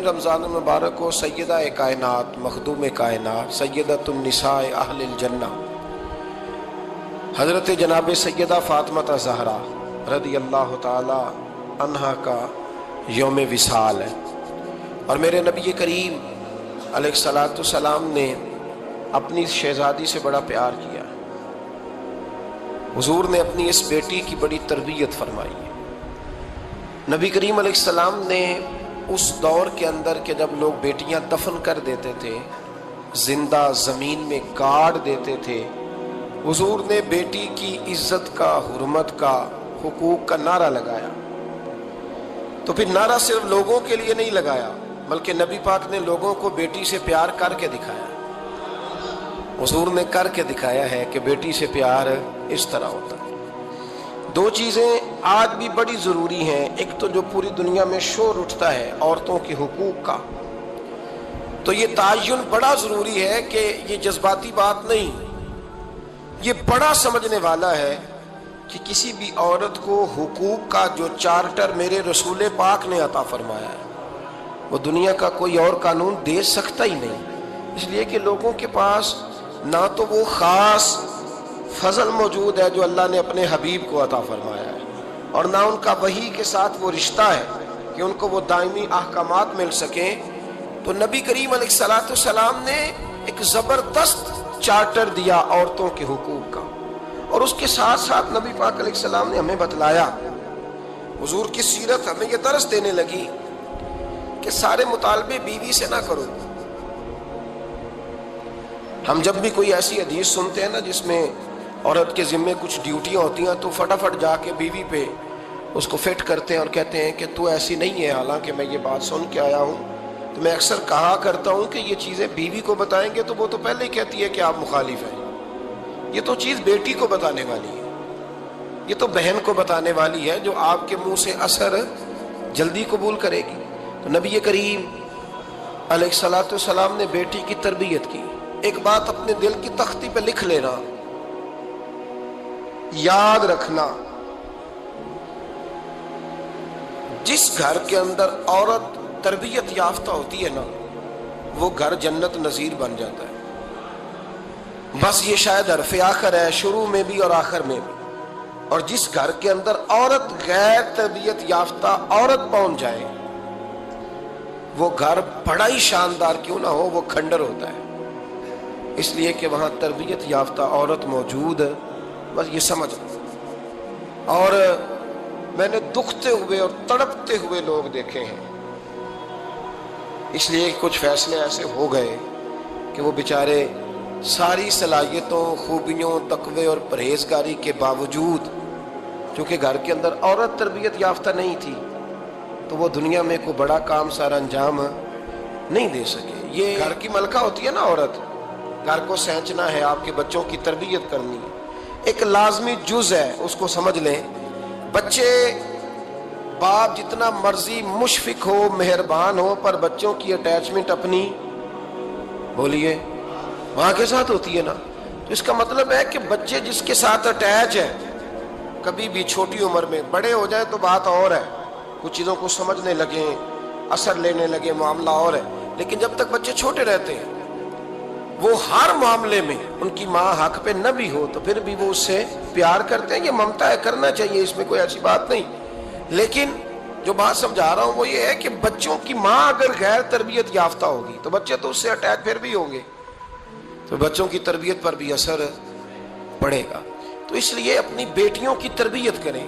رمضان المبارک کو سیدہ کائنات مخدوم کائنات سیدۃ النساء اہل الجنہ حضرت جناب سیدہ فاطمہ زہرا رضی اللہ تعالی عنہا کا یوم وصال ہے، اور میرے نبی کریم علیہ الصلاۃ والسلام نے اپنی شہزادی سے بڑا پیار کیا۔ حضور نے اپنی اس بیٹی کی بڑی تربیت فرمائی ہے۔ نبی کریم علیہ السلام نے اس دور کے اندر کہ جب لوگ بیٹیاں دفن کر دیتے تھے، زندہ زمین میں گاڑ دیتے تھے، حضور نے بیٹی کی عزت کا، حرمت کا، حقوق کا نعرہ لگایا۔ تو پھر نعرہ صرف لوگوں کے لیے نہیں لگایا، بلکہ نبی پاک نے لوگوں کو بیٹی سے پیار کر کے دکھایا۔ حضور نے کر کے دکھایا ہے کہ بیٹی سے پیار اس طرح ہوتا ہے۔ دو چیزیں آج بھی بڑی ضروری ہیں، ایک تو جو پوری دنیا میں شور اٹھتا ہے عورتوں کے حقوق کا، تو یہ تعین بڑا ضروری ہے کہ یہ جذباتی بات نہیں، یہ بڑا سمجھنے والا ہے کہ کسی بھی عورت کو حقوق کا جو چارٹر میرے رسول پاک نے عطا فرمایا ہے وہ دنیا کا کوئی اور قانون دے سکتا ہی نہیں، اس لیے کہ لوگوں کے پاس نہ تو وہ خاص فضل موجود ہے جو اللہ نے اپنے حبیب کو عطا فرمایا ہے، اور نہ ان کا وحی کے ساتھ وہ رشتہ ہے کہ ان کو وہ دائمی احکامات مل سکیں۔ تو نبی کریم علیہ الصلاۃ والسلام نے ایک زبردست چارٹر دیا عورتوں کے حقوق کا، اور اس کے ساتھ ساتھ نبی پاک علیہ السلام نے ہمیں بتلایا، حضور کی سیرت ہمیں یہ درس دینے لگی کہ سارے مطالبے بیوی سے نہ کرو۔ ہم جب بھی کوئی ایسی حدیث سنتے ہیں نا جس میں عورت کے ذمے کچھ ڈیوٹیاں ہوتی ہیں تو فٹافٹ جا کے بیوی پہ اس کو فٹ کرتے ہیں اور کہتے ہیں کہ تو ایسی نہیں ہے، حالانکہ میں یہ بات سن کے آیا ہوں۔ تو میں اکثر کہا کرتا ہوں کہ یہ چیزیں بیوی کو بتائیں گے تو وہ تو پہلے ہی کہتی ہے کہ آپ مخالف ہیں، یہ تو چیز بیٹی کو بتانے والی ہے، یہ تو بہن کو بتانے والی ہے جو آپ کے منہ سے اثر جلدی قبول کرے گی۔ تو نبی کریم علیہ الصلاۃ والسلام نے بیٹی کی تربیت کی۔ ایک بات اپنے دل کی تختی پہ لکھ لینا، یاد رکھنا، جس گھر کے اندر عورت تربیت یافتہ ہوتی ہے نا وہ گھر جنت نظیر بن جاتا ہے۔ بس یہ شاید حرف آخر ہے، شروع میں بھی اور آخر میں بھی۔ اور جس گھر کے اندر عورت غیر تربیت یافتہ عورت پہنچ جائے وہ گھر بڑا ہی شاندار کیوں نہ ہو وہ کھنڈر ہوتا ہے، اس لیے کہ وہاں تربیت یافتہ عورت موجود ہے۔ بس یہ سمجھ۔ اور میں نے دکھتے ہوئے اور تڑپتے ہوئے لوگ دیکھے ہیں، اس لیے کچھ فیصلے ایسے ہو گئے کہ وہ بیچارے ساری صلاحیتوں، خوبیوں، تقوی اور پرہیزگاری کے باوجود چونکہ گھر کے اندر عورت تربیت یافتہ نہیں تھی تو وہ دنیا میں کوئی بڑا کام سارا انجام نہیں دے سکے۔ یہ گھر کی ملکہ ہوتی ہے نا عورت، گھر کو سینچنا ہے، آپ کے بچوں کی تربیت کرنی ہے، ایک لازمی جز ہے، اس کو سمجھ لیں۔ بچے باپ جتنا مرضی مشفق ہو، مہربان ہو، پر بچوں کی اٹیچمنٹ اپنی بولیے وہاں کے ساتھ ہوتی ہے نا، تو اس کا مطلب ہے کہ بچے جس کے ساتھ اٹیچ ہے کبھی بھی چھوٹی عمر میں، بڑے ہو جائیں تو بات اور ہے، کچھ چیزوں کو سمجھنے لگیں، اثر لینے لگے، معاملہ اور ہے، لیکن جب تک بچے چھوٹے رہتے ہیں وہ ہر معاملے میں ان کی ماں حق پہ نہ بھی ہو تو پھر بھی وہ اس سے پیار کرتے ہیں، یہ ممتا ہے، کرنا چاہیے، اس میں کوئی ایسی بات نہیں۔ لیکن جو بات سمجھا رہا ہوں وہ یہ ہے کہ بچوں کی ماں اگر غیر تربیت یافتہ ہوگی تو بچے تو اس سے اٹیچ پھر بھی ہوں گے، تو بچوں کی تربیت پر بھی اثر پڑے گا۔ تو اس لیے اپنی بیٹیوں کی تربیت کریں،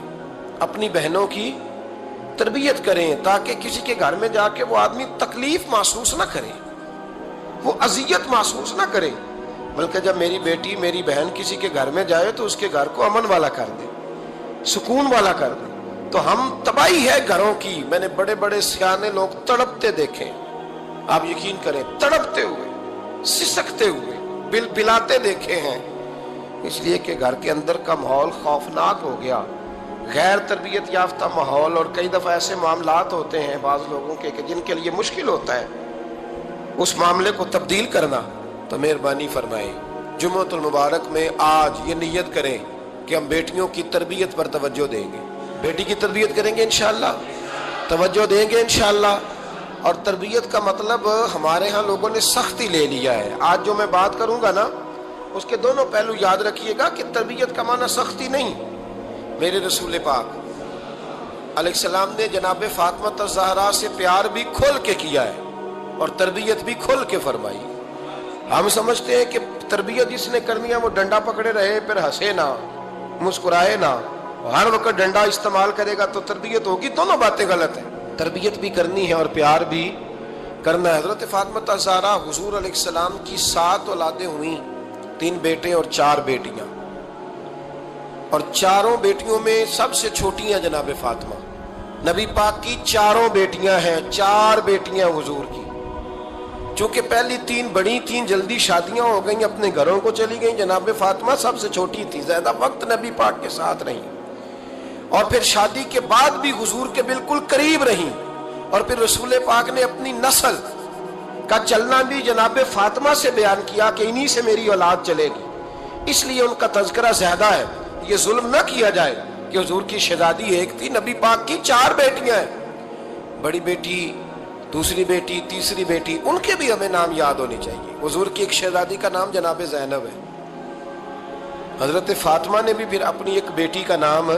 اپنی بہنوں کی تربیت کریں، تاکہ کسی کے گھر میں جا کے وہ آدمی تکلیف محسوس نہ کرے، وہ اذیت محسوس نہ کرے، بلکہ جب میری بیٹی میری بہن کسی کے گھر میں جائے تو اس کے گھر کو امن والا کر دے، سکون والا کر دے۔ تو ہم تباہی ہے گھروں کی، میں نے بڑے بڑے سیانے لوگ تڑپتے دیکھے، آپ یقین کریں، تڑپتے ہوئے، سسکتے ہوئے، بلاتے دیکھے ہیں، اس لیے کہ گھر کے اندر کا ماحول خوفناک ہو گیا، غیر تربیت یافتہ ماحول، اور کئی دفعہ ایسے معاملات ہوتے ہیں بعض لوگوں کے کہ جن کے لیے مشکل ہوتا ہے اس معاملے کو تبدیل کرنا۔ تو مہربانی فرمائیں جمعۃ المبارک میں آج یہ نیت کریں کہ ہم بیٹیوں کی تربیت پر توجہ دیں گے، بیٹی کی تربیت کریں گے انشاءاللہ، توجہ دیں گے انشاءاللہ، اور تربیت کا مطلب ہمارے ہاں لوگوں نے سختی لے لیا ہے. آج جو میں بات کروں گا نا اس کے دونوں پہلو یاد رکھیے گا کہ تربیت کا معنی سختی نہیں. میرے رسول پاک علیہ السلام نے جناب فاطمہ الزہرا سے پیار بھی کھول کے کیا ہے اور تربیت بھی کھول کے فرمائی. ہم سمجھتے ہیں کہ تربیت جس نے کرنی ہے وہ ڈنڈا پکڑے رہے پھر ہنسے نہ مسکرائے نہ ہر وقت ڈنڈا استعمال کرے گا تو تربیت ہوگی. دونوں باتیں غلط ہیں. تربیت بھی کرنی ہے اور پیار بھی کرنا ہے. حضرت فاطمہ الزہرا حضور علیہ السلام کی 7 اولادیں ہوئیں, 3 بیٹے اور 4 بیٹیاں, اور چاروں بیٹیوں میں سب سے چھوٹی ہیں جناب فاطمہ. نبی پاک کی 4 بیٹیاں ہیں, 4 بیٹیاں حضور کی. چونکہ پہلی 3 بڑی تھیں, جلدی شادیاں ہو گئیں, اپنے گھروں کو چلی گئیں. جناب فاطمہ سب سے چھوٹی تھی, زیادہ وقت نبی پاک کے ساتھ رہیں, اور پھر شادی کے بعد بھی حضور کے بالکل قریب رہیں. اور پھر رسول پاک نے اپنی نسل کا چلنا بھی جناب فاطمہ سے بیان کیا کہ انہی سے میری اولاد چلے گی. اس لیے ان کا تذکرہ زیادہ ہے. یہ ظلم نہ کیا جائے کہ حضور کی شہزادی ایک تھی, نبی پاک کی 4 بیٹیاں ہیں. بڑی بیٹی, دوسری بیٹی, تیسری بیٹی, ان کے بھی ہمیں نام یاد ہونے چاہیے. حضور کی ایک شہزادی کا نام جناب زینب ہے. حضرت فاطمہ نے بھی پھر اپنی ایک بیٹی کا نام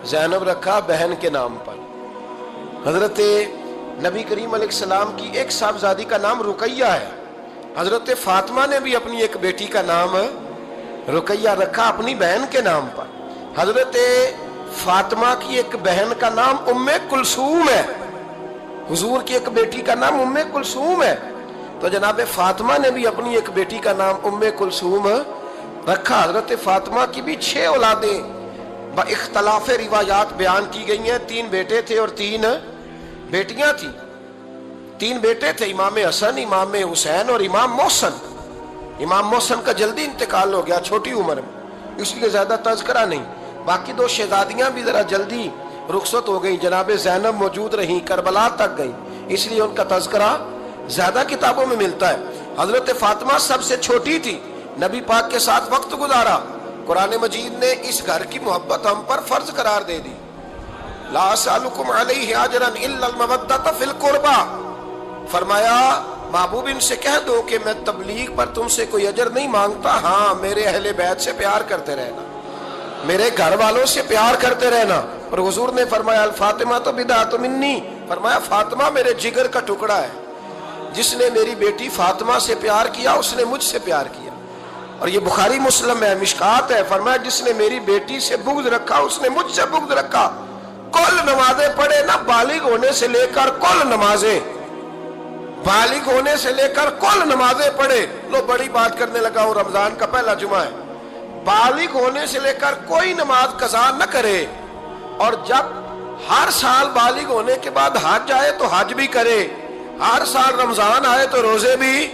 زینب رکھا بہن کے نام پر. حضرت نبی کریم علیہ السلام کی ایک صاحبزادی کا نام رقیہ ہے. حضرت فاطمہ نے بھی اپنی ایک بیٹی کا نام رقیہ رکھا اپنی بہن کے نام پر. حضرت فاطمہ کی ایک بہن کا نام ام کلثوم ہے. حضور کی ایک بیٹی کا نام ام کلثوم ہے. تو جناب فاطمہ نے بھی اپنی ایک بیٹی کا نام ام کلثوم رکھا. حضرت فاطمہ کی بھی 6 اولادیں با اختلاف روایات بیان کی گئی ہیں. 3 بیٹے تھے اور 3 بیٹیاں تھیں. 3 بیٹے تھے, امام حسن, امام حسین اور امام محسن. امام محسن کا جلدی انتقال ہو گیا چھوٹی عمر میں, اس لیے زیادہ تذکرہ نہیں. باقی 2 شہزادیاں بھی ذرا جلدی رخصت ہو گئیں. جناب زینب موجود رہیں, کربلا تک گئیں, اس لیے ان کا تذکرہ زیادہ کتابوں میں ملتا ہے. حضرت فاطمہ سب سے چھوٹی تھی, نبی پاک کے ساتھ وقت گزارا. قرآن مجید نے اس گھر کی محبت ہم پر فرض قرار دے دی. لا اسألکم علیہ اجرا الا المودۃ فی القربى. فرمایا محبوب ان سے کہہ دو کہ میں تبلیغ پر تم سے کوئی اجر نہیں مانگتا, ہاں میرے اہل بیت سے پیار کرتے رہنا, میرے گھر والوں سے پیار کرتے رہنا. اور حضور نے فرمایا الفاطمہ تو بدعۃ منی, فرمایا فاطمہ میرے جگر کا ٹکڑا ہے. جس نے میری بیٹی فاطمہ سے پیار کیا اس نے مجھ سے پیار کیا. اور یہ بخاری مسلم ہے, مشکات ہے. فرمایا جس نے میری بیٹی سے بغض رکھا اس نے مجھ سے بغض رکھا. کل نمازیں پڑھے نا, بالغ ہونے سے لے کر کل نمازیں, بالغ ہونے سے لے کر کل نمازیں پڑھے. لو بڑی بات کرنے لگا ہوں, رمضان کا پہلا جمعہ ہے. بالغ ہونے سے لے کر کوئی نماز قضا نہ کرے, اور جب ہر سال بالغ ہونے کے بعد حج آئے تو حج بھی کرے, ہر سال رمضان آئے تو روزے بھی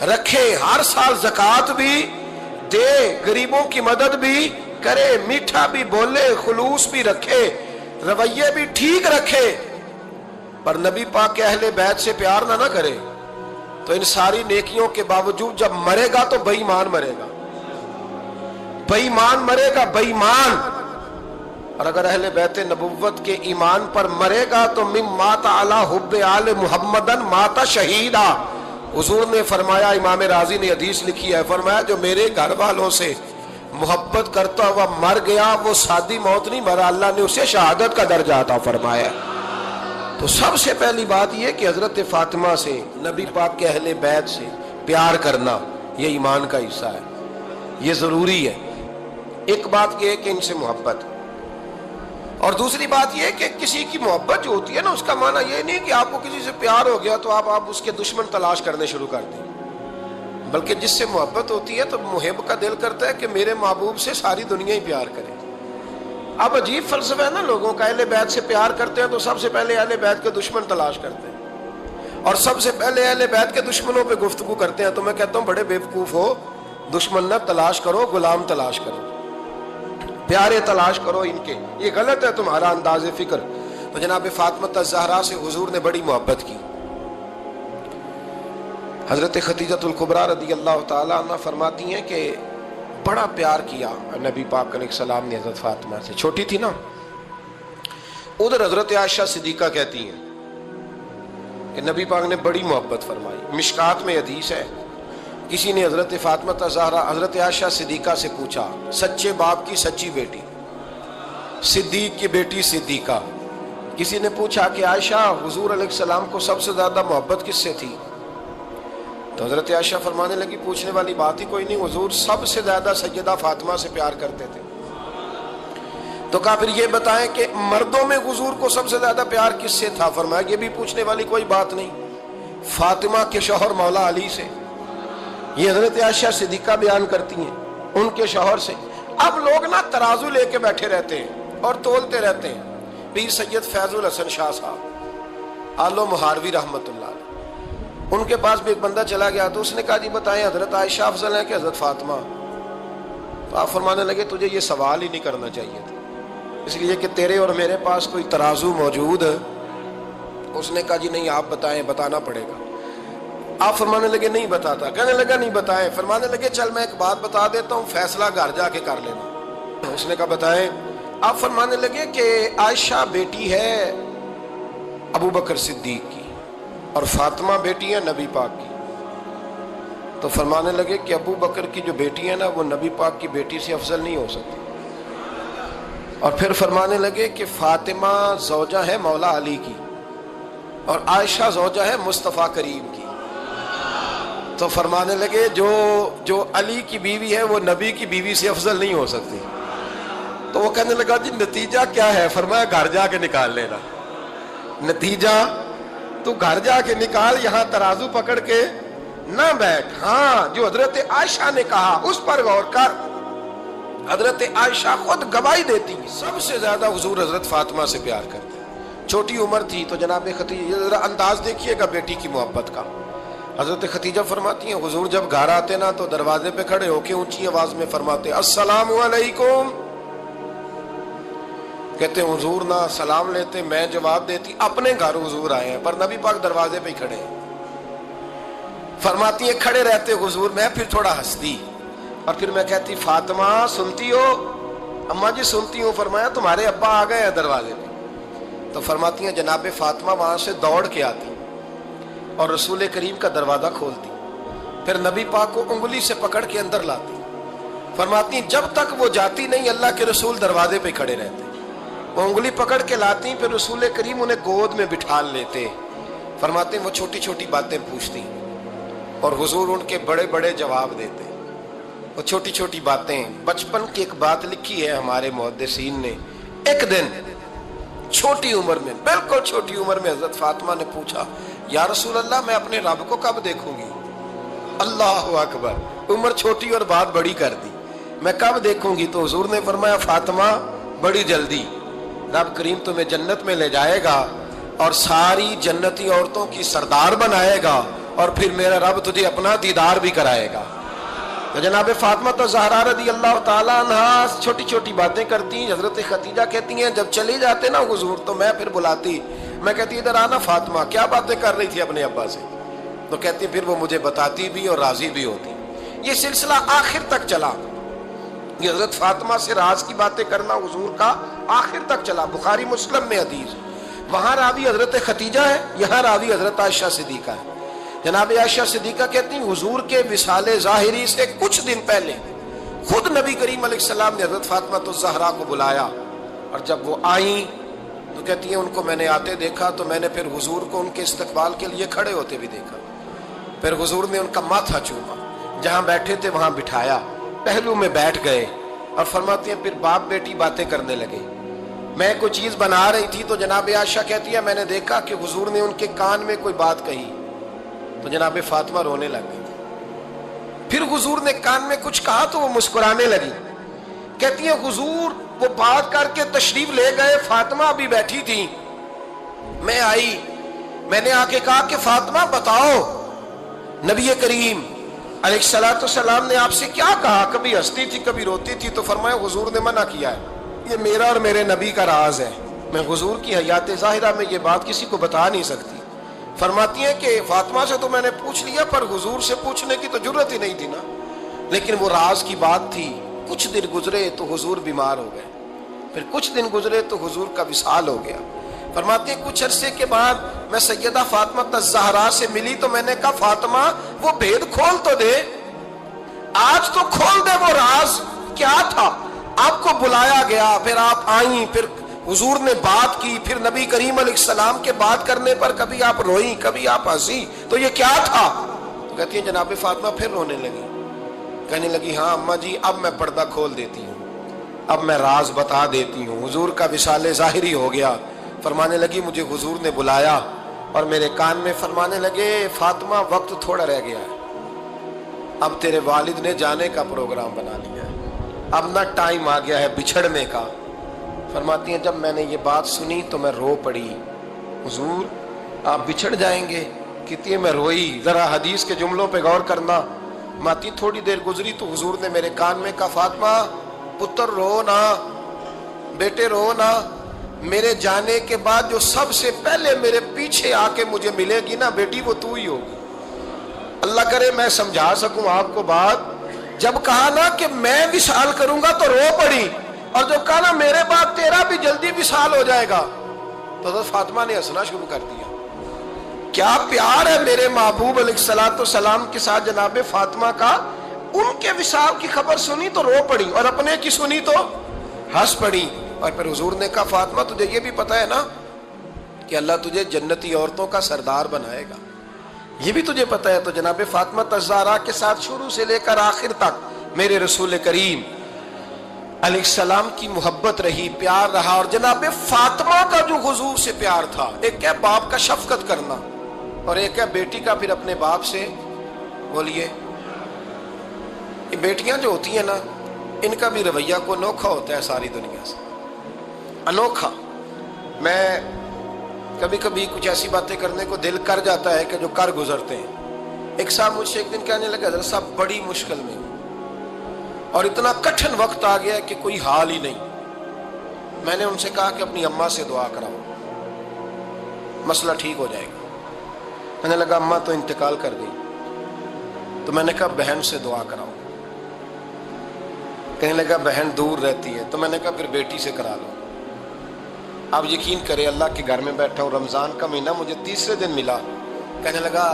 رکھے, ہر سال زکوٰۃ بھی دے, غریبوں کی مدد بھی کرے, میٹھا بھی بولے, خلوص بھی رکھے, رویے بھی ٹھیک رکھے. پر نبی پاک کے اہل بیت سے پیار نہ کرے تو ان ساری نیکیوں کے باوجود جب مرے گا تو بے ایمان مرے گا, بے ایمان مرے گا, بے ایمان. اور اگر اہل بیت نبوت کے ایمان پر مرے گا تو مم مات علی حب آل محمدن مات شہیدا. حضور نے فرمایا, امام راضی نے حدیث لکھی ہے, فرمایا جو میرے گھر والوں سے محبت کرتا ہوا مر گیا وہ سادی موت نہیں مرا, اللہ نے اسے شہادت کا درجہ عطا فرمایا. تو سب سے پہلی بات یہ کہ حضرت فاطمہ سے, نبی پاک کے اہل بیت سے پیار کرنا یہ ایمان کا حصہ ہے, یہ ضروری ہے. ایک بات یہ ہے کہ ان سے محبت, اور دوسری بات یہ کہ کسی کی محبت جو ہوتی ہے نا اس کا معنی یہ نہیں کہ آپ کو کسی سے پیار ہو گیا تو آپ اس کے دشمن تلاش کرنے شروع کر دیں, بلکہ جس سے محبت ہوتی ہے تو محب کا دل کرتا ہے کہ میرے محبوب سے ساری دنیا ہی پیار کرے. اب عجیب فلسفہ ہے نا لوگوں کا, اہل بیت سے پیار کرتے ہیں تو سب سے پہلے اہل بیت کے دشمن تلاش کرتے ہیں, اور سب سے پہلے اہل بیت کے دشمنوں پہ گفتگو کرتے ہیں. تو میں کہتا ہوں بڑے بیوقوف ہو, دشمن نہ تلاش کرو, غلام تلاش کرو, پیارے تلاش کرو ان کے. یہ غلط ہے تمہارا انداز فکر. تو جناب فاطمہ الزہرا سے حضور نے بڑی محبت کی. حضرت خدیجہ الکبریٰ رضی اللہ تعالیٰ عنہ فرماتی ہیں کہ بڑا پیار کیا نبی پاک علیہ السلام نے حضرت فاطمہ سے, چھوٹی تھی نا. ادھر حضرت عائشہ صدیقہ کہتی ہیں کہ نبی پاک نے بڑی محبت فرمائی۔ مشکات میں حدیث ہے، کسی نے حضرت فاطمہ زہرا حضرت عائشہ صدیقہ سے پوچھا، سچے باپ کی سچی بیٹی، صدیق کی بیٹی صدیقہ، کسی نے پوچھا کہ عائشہ حضور علیہ السلام کو سب سے زیادہ محبت کس سے تھی؟ تو حضرت عائشہ فرمانے لگی پوچھنے والی بات ہی کوئی نہیں، حضور سب سے زیادہ سیدہ فاطمہ سے پیار کرتے تھے۔ تو کہا پھر یہ بتائیں کہ مردوں میں حضور کو سب سے زیادہ پیار کس سے تھا؟ فرمایا یہ بھی پوچھنے والی کوئی بات نہیں، فاطمہ کے شوہر مولا علی سے۔ یہ حضرت عائشہ صدیقہ بیان کرتی ہیں ان کے شوہر سے۔ اب لوگ نا ترازو لے کے بیٹھے رہتے ہیں اور تولتے رہتے ہیں۔ پیر سید فیض الحسن شاہ صاحب آلو مہاروی رحمت اللہ علیہ، ان کے پاس بھی ایک بندہ چلا گیا تو اس نے کہا جی بتائیں حضرت عائشہ افضل ہے کہ حضرت فاطمہ؟ تو آپ فرمانے لگے تجھے یہ سوال ہی نہیں کرنا چاہیے تھا، اس لیے کہ تیرے اور میرے پاس کوئی ترازو موجود ہے۔ اس نے کہا جی نہیں آپ بتائیں، بتانا پڑے گا۔ آپ فرمانے لگے نہیں بتاتا، کہنے لگا نہیں بتائیں، فرمانے لگے چل میں ایک بات بتا دیتا ہوں، فیصلہ گھر جا کے کر لینا۔ اس نے کہا بتائیں۔ آپ فرمانے لگے کہ عائشہ بیٹی ہے ابو بکر صدیق کی اور فاطمہ بیٹی ہے نبی پاک کی۔ تو فرمانے لگے کہ ابو بکر کی جو بیٹی ہے نا وہ نبی پاک کی بیٹی سے افضل نہیں ہو سکتی۔ اور پھر فرمانے لگے کہ فاطمہ زوجہ ہے مولا علی کی اور عائشہ زوجہ ہے مصطفیٰ کریم کی۔ تو فرمانے لگے جو علی کی بیوی ہے وہ نبی کی بیوی سے افضل نہیں ہو سکتی۔ تو وہ کہنے لگا جی نتیجہ کیا ہے؟ فرمایا گھر جا کے نکال لینا، نتیجہ تو گھر جا کے نکال، یہاں ترازو پکڑ کے نہ بیٹھ۔ ہاں جو حضرت عائشہ نے کہا اس پر غور کر، حضرت عائشہ خود گواہی دیتی سب سے زیادہ حضور حضرت فاطمہ سے پیار کرتے، چھوٹی عمر تھی تو جناب ختیجہ، ذرا انداز دیکھیے گا بیٹی کی محبت کا۔ حضرت ختیجہ فرماتی ہیں حضور جب گھر آتے نا تو دروازے پہ کھڑے ہو کے اونچی آواز میں فرماتے السلام علیکم، کہتے ہیں حضور نہ سلام لیتے میں جواب دیتی، اپنے گھر حضور آئے ہیں پر نبی پاک دروازے پہ ہی کھڑے ہیں۔ فرماتی ہیں کھڑے رہتے حضور، میں پھر تھوڑا ہنستی اور پھر میں کہتی فاطمہ سنتی ہو؟ اماں جی سنتی ہوں۔ فرمایا تمہارے ابا آ گئے ہیں دروازے پہ۔ تو فرماتی ہیں جناب فاطمہ وہاں سے دوڑ کے آتی اور رسول کریم کا دروازہ کھولتی، پھر نبی پاک کو انگلی سے پکڑ کے اندر لاتی۔ فرماتی ہیں جب تک وہ جاتی نہیں اللہ کے رسول دروازے پہ کھڑے رہتے، وہ انگلی پکڑ کے لاتی، پھر رسول کریم انہیں گود میں بٹھا لیتے۔ فرماتے ہیں وہ چھوٹی چھوٹی باتیں پوچھتی اور حضور ان کے بڑے بڑے جواب دیتے۔ وہ چھوٹی چھوٹی باتیں، بچپن کی ایک بات لکھی ہے ہمارے محدثین نے، ایک دن چھوٹی عمر میں، بالکل چھوٹی عمر میں حضرت فاطمہ نے پوچھا یا رسول اللہ میں اپنے رب کو کب دیکھوں گی؟ اللہ اکبر، عمر چھوٹی اور بات بڑی کر دی، میں کب دیکھوں گی؟ تو حضور نے فرمایا فاطمہ بڑی جلدی، رب کریم تمہیں جنت میں لے جائے گا اور ساری جنتی عورتوں کی سردار بنائے گا اور پھر میرا رب تجھے اپنا دیدار بھی کرائے گا۔ تو جناب فاطمہ تو زہرا رضی اللہ تعالیٰ عنہا چھوٹی چھوٹی باتیں کرتی ہیں۔ حضرت ختیجہ کہتی ہیں جب چلی جاتے نا حضور تو میں پھر بلاتی، میں کہتی ادھر آنا فاطمہ، کیا باتیں کر رہی تھی اپنے ابا سے؟ تو کہتی پھر وہ مجھے بتاتی بھی اور راضی بھی ہوتی۔ یہ سلسلہ آخر تک چلا، یہ حضرت فاطمہ سے راز کی باتیں کرنا حضور کا آخر تک چلا۔ بخاری مسلم میں حدیث، وہاں راوی حضرت ختیجہ ہے، یہاں راوی حضرت عائشہ صدیقہ ہے۔ جناب عائشہ صدیقہ کہتی ہیں حضور کے وصال ظاہری سے کچھ دن پہلے خود نبی کریم علیہ السلام نے حضرت فاطمہ الزہرا کو بلایا، اور جب وہ آئیں تو کہتی ہیں ان کو میں نے آتے دیکھا تو میں نے پھر حضور کو ان کے استقبال کے لیے کھڑے ہوتے بھی دیکھا، پھر حضور نے ان کا ماتھا چوما، جہاں بیٹھے تھے وہاں بٹھایا، پہلو میں بیٹھ گئے اور فرماتی ہیں پھر باپ بیٹی باتیں کرنے لگے۔ میں کوئی چیز بنا رہی تھی تو جناب عائشہ کہتی ہے میں نے دیکھا کہ حضور نے ان کے کان میں کوئی بات کہی تو جناب فاطمہ رونے لگ گئی، پھر حضور نے کان میں کچھ کہا تو وہ مسکرانے لگی۔ کہتی ہیں حضور وہ بات کر کے تشریف لے گئے، فاطمہ ابھی بیٹھی تھی، میں آئی، میں نے آ کے کہا کہ فاطمہ بتاؤ نبی کریم علیہ الصلوۃ والسلام نے آپ سے کیا کہا؟ کبھی ہنستی تھی کبھی روتی تھی۔ تو فرمایا حضور نے منع کیا ہے، یہ میرا اور میرے نبی کا راز ہے، میں حضور کی حیات ظاہرہ میں یہ بات کسی کو بتا نہیں سکتی۔ فرماتی ہیں کہ فاطمہ سے تو میں نے پوچھ لیا پر حضور سے پوچھنے کی تو جرت ہی نہیں تھی نا، لیکن وہ راز کی بات تھی۔ کچھ دن گزرے تو حضور بیمار ہو گئے، پھر کچھ دن گزرے تو حضور کا وصال ہو گیا۔ فرماتے ہیں کچھ عرصے کے بعد میں سیدہ فاطمہ الزہرا سے ملی تو میں نے کہا فاطمہ وہ بھید کھول تو دے، آج تو کھول دے وہ راز کیا تھا۔ آپ کو بلایا گیا، پھر آپ آئیں، پھر حضور نے بات کی، پھر نبی کریم علیہ السلام کے بات کرنے پر کبھی آپ روئیں کبھی آپ ہنسی، تو یہ کیا تھا؟ تو کہتی ہے جناب فاطمہ پھر رونے لگی، کہنے لگی ہاں اماں جی اب میں پردہ کھول دیتی ہوں، اب میں راز بتا دیتی ہوں۔ حضور کا وصال ظاہری ہو گیا۔ فرمانے لگی مجھے حضور نے بلایا اور میرے کان میں فرمانے لگے فاطمہ وقت تھوڑا رہ گیا ہے، اب تیرے والد نے جانے کا پروگرام بنا لیا ہے، اب نہ ٹائم آ گیا ہے بچھڑنے کا۔ فرماتی ہیں جب میں نے یہ بات سنی تو میں رو پڑی، حضور آپ بچھڑ جائیں گے؟ کہتی ہے میں روئی۔ ذرا حدیث کے جملوں پہ غور کرنا، ماتی تھوڑی دیر گزری تو حضور نے میرے کان میں کہا فاطمہ پتر رو نا، بیٹے رو نا، میرے جانے کے بعد جو سب سے پہلے میرے پیچھے آ کے مجھے ملے گی نا بیٹی وہ تو ہی ہوگی۔ اللہ کرے میں سمجھا سکوں آپ کو بات، جب کہا نا کہ میں وصال کروں گا تو رو پڑی، اور جب کہا نا میرے بعد تیرا بھی جلدی وصال ہو جائے گا تو حضرت فاطمہ نے ہنسنا شروع کر دیا۔ کیا پیار ہے میرے محبوب علیہ الصلوۃ والسلام کے ساتھ جناب فاطمہ کا۔ ان کے وصال کی خبر سنی تو رو پڑی اور اپنے کی سنی تو ہنس پڑی۔ اور پھر حضور نے کہا فاطمہ تجھے یہ بھی پتا ہے نا کہ اللہ تجھے جنتی عورتوں کا سردار بنائے گا، یہ بھی تجھے پتا ہے؟ تو جناب فاطمہ الزہرا کے ساتھ شروع سے لے کر آخر تک میرے رسول کریم علیہ السلام کی محبت رہی، پیار رہا۔ اور جناب فاطمہ کا جو حضور سے پیار تھا، ایک ہے باپ کا شفقت کرنا اور ایک ہے بیٹی کا پھر اپنے باپ سے، بولیے، یہ بیٹیاں جو ہوتی ہیں نا ان کا بھی رویہ کو انوکھا ہوتا ہے ساری دنیا سے، انوکھا۔ میں کبھی کبھی کچھ ایسی باتیں کرنے کو دل کر جاتا ہے کہ جو کر گزرتے ہیں۔ ایک صاحب مجھ سے ایک دن کہنے لگا حضرت صاحب بڑی مشکل میں اور اتنا کٹھن وقت آ گیا کہ کوئی حال ہی نہیں۔ میں نے ان سے کہا کہ اپنی اماں سے دعا کراؤ، مسئلہ ٹھیک ہو جائے گا۔ کہنے لگا اماں تو انتقال کر گئی۔ تو میں نے کہا بہن سے دعا کراؤ۔ کہنے لگا بہن دور رہتی ہے۔ تو میں نے کہا پھر بیٹی سے کرا لو۔ آپ یقین کریں اللہ کے گھر میں بیٹھا ہوں، رمضان کا مہینہ مجھے تیسرے دن ملا۔ کہنے لگا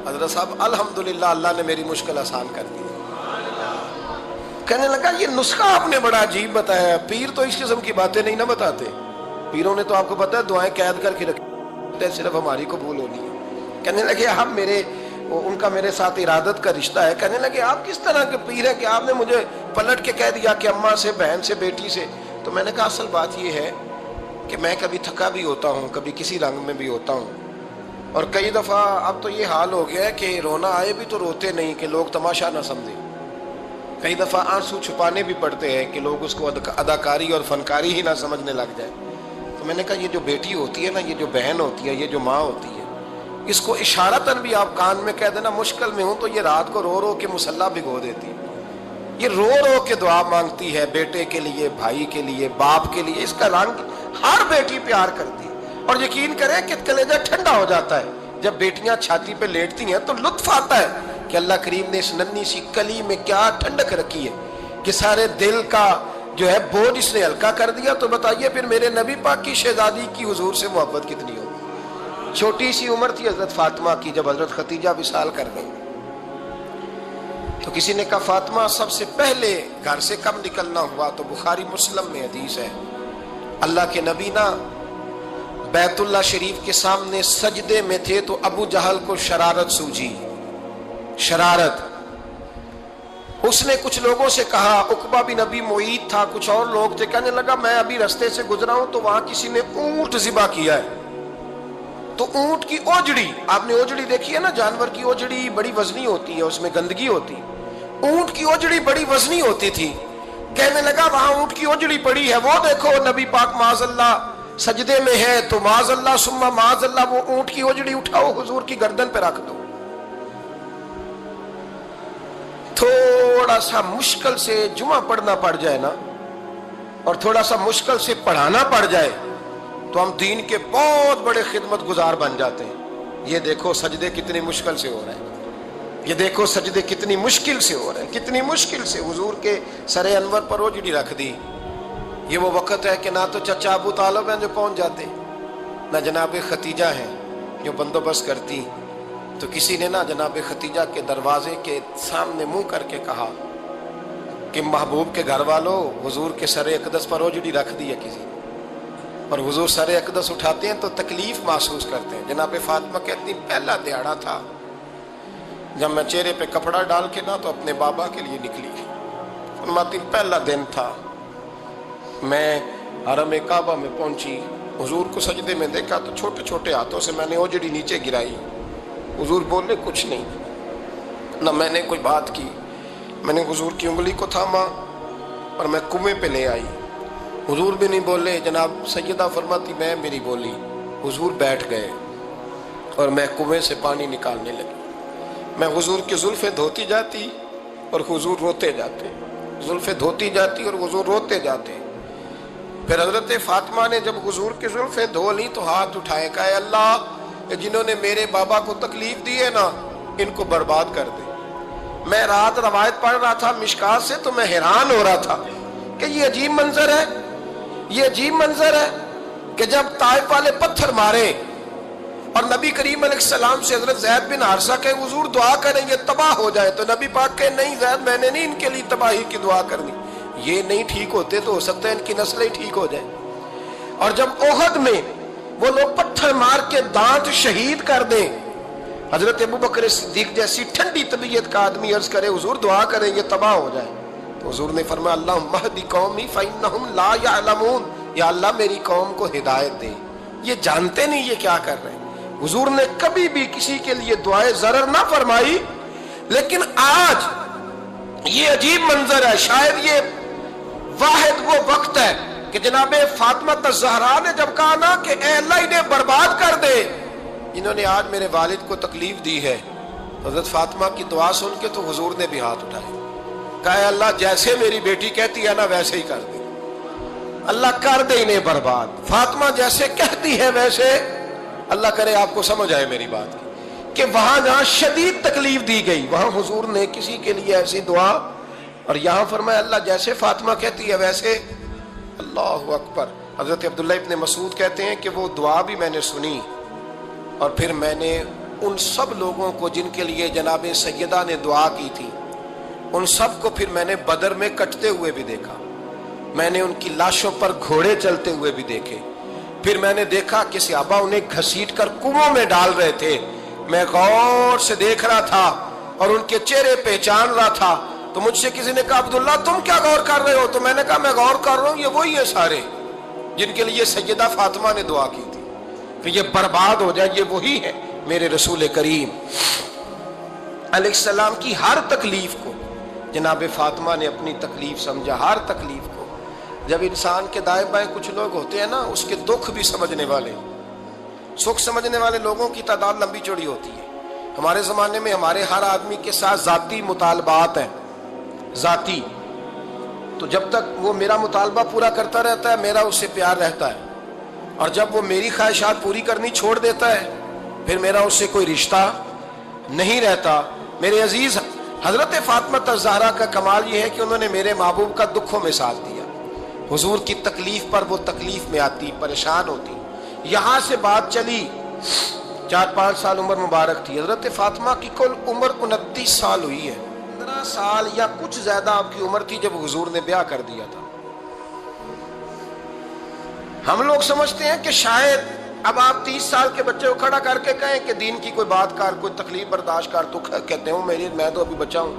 حضرت صاحب الحمدللہ اللہ نے میری مشکل آسان کر دی۔ کہنے لگا یہ نسخہ آپ نے بڑا عجیب بتایا، پیر تو اس قسم کی باتیں نہیں نہ بتاتے، پیروں نے تو آپ کو پتا ہے دعائیں قید کر کے رکھی، صرف ہماری قبول ہونی ہے۔ کہنے لگے ہم ان کا میرے ساتھ ارادت کا رشتہ ہے۔ کہنے لگے آپ کس طرح کے پیر ہیں کہ آپ نے مجھے پلٹ کے کہہ دیا کہ اماں سے، بہن سے، بیٹی سے۔ تو میں نے کہا اصل بات یہ ہے کہ میں کبھی تھکا بھی ہوتا ہوں، کبھی کسی رنگ میں بھی ہوتا ہوں، اور کئی دفعہ اب تو یہ حال ہو گیا ہے کہ رونا آئے بھی تو روتے نہیں کہ لوگ تماشا نہ سمجھیں، کئی دفعہ آنسو چھپانے بھی پڑتے ہیں کہ لوگ اس کو اداکاری اور فنکاری ہی نہ سمجھنے لگ جائے۔ تو میں نے کہا یہ جو بیٹی ہوتی ہے نا، یہ جو بہن ہوتی ہے، یہ جو ماں ہوتی ہے، اس کو اشارتاً بھی آپ کان میں کہہ دینا مشکل میں ہوں تو یہ رات کو رو رو کے مصلی بھگو دیتی ہے، یہ رو رو کے دعا مانگتی ہے بیٹے کے لیے، بھائی کے لیے، باپ کے لیے۔ اس کا رنگ ہر بیٹی پیار کرتی ہے، اور یقین کریں کہ کلیجہ ٹھنڈا ہو جاتا ہے جب بیٹیاں چھاتی پہ لیٹتی ہیں تو لطف آتا ہے کہ اللہ کریم نے اس ننھی سی کلی میں کیا ٹھنڈک رکھی ہے کہ سارے دل کا جو ہے بوجھ اس نے ہلکا کر دیا۔ تو بتائیے پھر میرے نبی پاک کی شہزادی کی حضور سے محبت کتنی ہوگی۔ چھوٹی سی عمر تھی حضرت فاطمہ کی جب حضرت خدیجہ وصال کر گئی، تو کسی نے کہا فاطمہ سب سے پہلے گھر سے کب نکلنا ہوا؟ تو بخاری مسلم میں حدیث ہے، اللہ کے نبی نا بیت اللہ شریف کے سامنے سجدے میں تھے تو ابو جہل کو شرارت سوجی، شرارت۔ اس نے کچھ لوگوں سے کہا، عقبہ بن ابی معیط تھا، کچھ اور لوگ تھے، کہنے لگا میں ابھی رستے سے گزرا ہوں تو وہاں کسی نے اونٹ ذبح کیا ہے، تو اونٹ کی اوجڑی، آپ نے اوجڑی دیکھی ہے نا، جانور کی اوجڑی بڑی وزنی ہوتی ہے، اس میں گندگی ہوتی، اونٹ کی اوجڑی بڑی وزنی ہوتی تھی۔ کہنے لگا وہاں اونٹ کی اوجڑی پڑی ہے، وہ دیکھو نبی پاک معاذ اللہ سجدے میں ہے، تو معاذ اللہ ثم معاذ اللہ وہ اونٹ کی اوجڑی اٹھاؤ حضور کی گردن پہ رکھ دو۔ تھوڑا سا مشکل سے جمعہ پڑھنا پڑ جائے نا، اور تھوڑا سا مشکل سے پڑھانا پڑ جائے تو ہم دین کے بہت بڑے خدمت گزار بن جاتے ہیں۔ یہ دیکھو سجدے کتنی مشکل سے ہو رہے ہیں، یہ دیکھو سجدے کتنی مشکل سے ہو رہے ہیں، کتنی مشکل سے حضور کے سر انور پر اوجڑی رکھ دی۔ یہ وہ وقت ہے کہ نہ تو چچا ابو طالب ہیں جو پہنچ جاتے، نہ جناب ختیجہ ہیں جو بندوبست کرتی، تو کسی نے نہ جناب ختیجہ کے دروازے کے سامنے منہ کر کے کہا کہ محبوب کے گھر والوں، حضور کے سر اقدس پر اوجڑی رکھ دی ہے کسی نے، اور حضور سر اقدس اٹھاتے ہیں تو تکلیف محسوس کرتے ہیں۔ جناب فاطمہ کہتی پہلا دیہڑا تھا جب میں چہرے پہ کپڑا ڈال کے نہ تو اپنے بابا کے لیے نکلی، فرماتی پہلا دن تھا، میں حرم کعبہ میں پہنچی، حضور کو سجدے میں دیکھا تو چھوٹے چھوٹے ہاتھوں سے میں نے اوجڑی نیچے گرائی، حضور بولے کچھ نہیں، نہ میں نے کوئی بات کی، میں نے حضور کی انگلی کو تھاما اور میں کنویں پہ لے آئی، حضور بھی نہیں بولے۔ جناب سیدہ فرماتی میں میری بولی، حضور بیٹھ گئے اور میں کنویں سے پانی نکالنے لگی، میں حضور کی زلفیں دھوتی جاتی اور حضور روتے جاتے، زلفیں دھوتی جاتی اور حضور روتے جاتے۔ پھر حضرت فاطمہ نے جب حضور کی زلفیں دھو لی تو ہاتھ اٹھائے، کہا اے اللہ جنہوں نے میرے بابا کو تکلیف دی ہے نا ان کو برباد کر دے۔ میں رات روایت پڑھ رہا تھا مشکات سے تو میں حیران ہو رہا تھا کہ یہ عجیب منظر ہے، یہ عجیب منظر ہے کہ جب طائف والے پتھر مارے اور نبی کریم علیہ السلام سے حضرت زید بن حارثہ کہ حضور دعا کریں یہ تباہ ہو جائے، تو نبی پاک کہ نہیں زید میں نے نہیں ان کے لیے تباہی کی دعا کرنی، یہ نہیں ٹھیک ہوتے تو ہو سکتا ہے ان کی نسلیں ٹھیک ہو جائے۔ اور جب احد میں وہ لوگ پتھر مار کے دانت شہید کر دیں، حضرت ابوبکر صدیق جیسی ٹھنڈی طبیعت کا آدمی عرض کرے حضور دعا کریں یہ تباہ ہو جائے، تو حضور نے فرمایا اللہم اہد قومی فإنہم لا یعلمون، یا اللہ میری قوم کو ہدایت دے، یہ جانتے نہیں یہ کیا کر رہے ہیں۔ حضور نے کبھی بھی کسی کے لیے دعائے ضرر نہ فرمائی، لیکن آج یہ عجیب منظر ہے، شاید یہ واحد وہ وقت ہے کہ جناب فاطمہ الزہرا نے جب کہا نا کہ اے اللہ انہیں برباد کر دے انہوں نے آج میرے والد کو تکلیف دی ہے، حضرت فاطمہ کی دعا سن کے تو حضور نے بھی ہاتھ اٹھائے، کہا اے اللہ جیسے میری بیٹی کہتی ہے نا ویسے ہی کر دے، اللہ کر دے انہیں برباد، فاطمہ جیسے کہتی ہے ویسے، اللہ کرے آپ کو سمجھ آئے میری بات کہ وہاں جہاں شدید تکلیف دی گئی وہاں حضور نے کسی کے لیے ایسی دعا، اور یہاں فرمایا اللہ جیسے فاطمہ کہتی ہے ویسے، اللہ اکبر۔ حضرت عبداللہ ابن مسعود کہتے ہیں کہ وہ دعا بھی میں نے سنی، اور پھر میں نے ان سب لوگوں کو جن کے لیے جناب سیدہ نے دعا کی تھی ان سب کو پھر میں نے بدر میں کٹتے ہوئے بھی دیکھا، میں نے ان کی لاشوں پر گھوڑے چلتے ہوئے بھی دیکھے، پھر میں نے دیکھا کہ صحابہ انہیں گھسیٹ کر کنووں میں ڈال رہے تھے، میں غور سے دیکھ رہا تھا اور ان کے چہرے پہچان رہا تھا، تو مجھ سے کسی نے کہا عبداللہ تم کیا غور کر رہے ہو؟ تو میں نے کہا میں غور کر رہا ہوں یہ وہی ہیں سارے جن کے لیے سیدہ فاطمہ نے دعا کی تھی کہ یہ برباد ہو جائے، یہ وہی ہے میرے رسول کریم علیہ السلام کی ہر تکلیف کو جناب فاطمہ نے اپنی تکلیف سمجھا، ہر تکلیف کو۔ جب انسان کے دائیں بائیں کچھ لوگ ہوتے ہیں نا اس کے دکھ بھی سمجھنے والے، سکھ سمجھنے والے لوگوں کی تعداد لمبی چوڑی ہوتی ہے۔ ہمارے زمانے میں ہمارے ہر آدمی کے ساتھ ذاتی مطالبات ہیں، ذاتی، تو جب تک وہ میرا مطالبہ پورا کرتا رہتا ہے میرا اس سے پیار رہتا ہے، اور جب وہ میری خواہشات پوری کرنی چھوڑ دیتا ہے پھر میرا اس سے کوئی رشتہ نہیں رہتا۔ میرے عزیز حضرت فاطمہ الزہرا کا کمال یہ ہے کہ انہوں نے میرے محبوب کا دکھوں میں ساتھ دیا، حضور کی تکلیف پر وہ تکلیف میں آتی، پریشان ہوتی۔ یہاں سے بات چلی 4-5 سال عمر مبارک تھی، حضرت فاطمہ کی کل عمر 29 سال ہوئی ہے، 15 سال یا کچھ زیادہ آپ کی عمر تھی جب حضور نے بیاہ کر دیا تھا۔ ہم لوگ سمجھتے ہیں کہ شاید اب آپ 30 سال کے بچے کو کھڑا کر کے کہیں کہ دین کی کوئی بات کر، کوئی تکلیف برداشت کر، تو کہتے ہوں میں تو ابھی بچہ ہوں،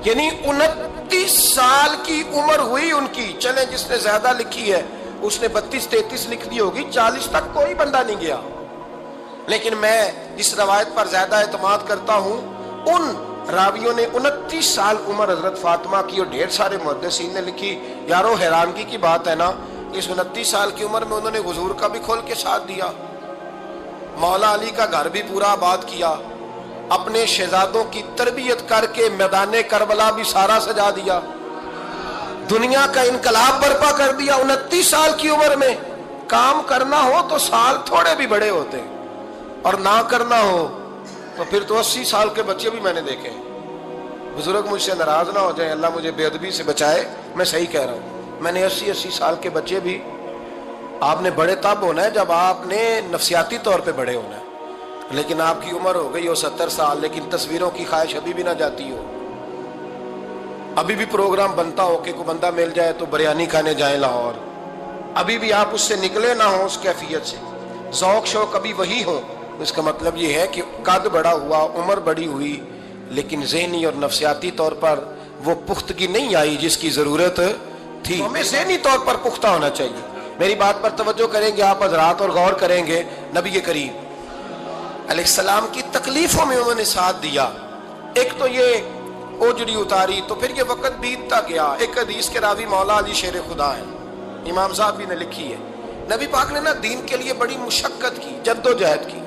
یعنی 29 سال کی عمر ہوئی ان کی۔ چلیں جس نے زیادہ لکھی ہے اس نے 32-33 لکھ دی ہوگی، 40 تک کوئی بندہ نہیں گیا، لیکن میں جس روایت پر زیادہ اعتماد کرتا ہوں ان راویوں نے 29 سال عمر حضرت فاطمہ کی، اور ڈھیر سارے محدثین نے لکھی۔ یارو حیرانگی کی بات ہے نا، اس 29 سال کی عمر میں انہوں نے حضور کا بھی کھول کے ساتھ دیا، مولا علی کا گھر بھی پورا آباد کیا، اپنے شہزادوں کی تربیت کر کے میدان کربلا بھی سارا سجا دیا، دنیا کا انقلاب برپا کر دیا 29 سال کی عمر میں۔ کام کرنا ہو تو سال تھوڑے بھی بڑے ہوتے ہیں، اور نہ کرنا ہو تو پھر تو 80 سال کے بچے بھی میں نے دیکھے ہیں۔ بزرگ مجھ سے ناراض نہ ہو جائیں، اللہ مجھے بے ادبی سے بچائے، میں صحیح کہہ رہا ہوں، میں نے 80 سال کے بچے بھی آپ نے بڑے تب ہونا ہے جب آپ نے نفسیاتی طور پہ بڑے ہونا ہے، لیکن آپ کی عمر ہو گئی ہو 70 سال، لیکن تصویروں کی خواہش ابھی بھی نہ جاتی ہو، ابھی بھی پروگرام بنتا ہو کہ کوئی بندہ مل جائے تو بریانی کھانے جائیں لاہور، ابھی بھی آپ اس سے نکلے نہ ہوں اس کیفیت سے، ذوق شوق ابھی وہی ہو، اس کا مطلب یہ ہے کہ قد بڑا ہوا، عمر بڑی ہوئی، لیکن ذہنی اور نفسیاتی طور پر وہ پختگی نہیں آئی جس کی ضرورت تھی۔ ہمیں ذہنی طور پر پختہ ہونا چاہیے۔ میری بات پر توجہ کریں گے آپ حضرات اور غور کریں گے، نبی کریم علیہ السلام کی تکلیفوں میں انہوں نے ساتھ دیا۔ ایک تو یہ اوجڑی اتاری تو پھر یہ وقت بیتتا گیا۔ ایک حدیث کے راوی مولا علی شیر خدا ہے، امام صاحب بھی نے لکھی ہے، نبی پاک نے دین کے لیے بڑی مشقت کی، جد و جہد کی۔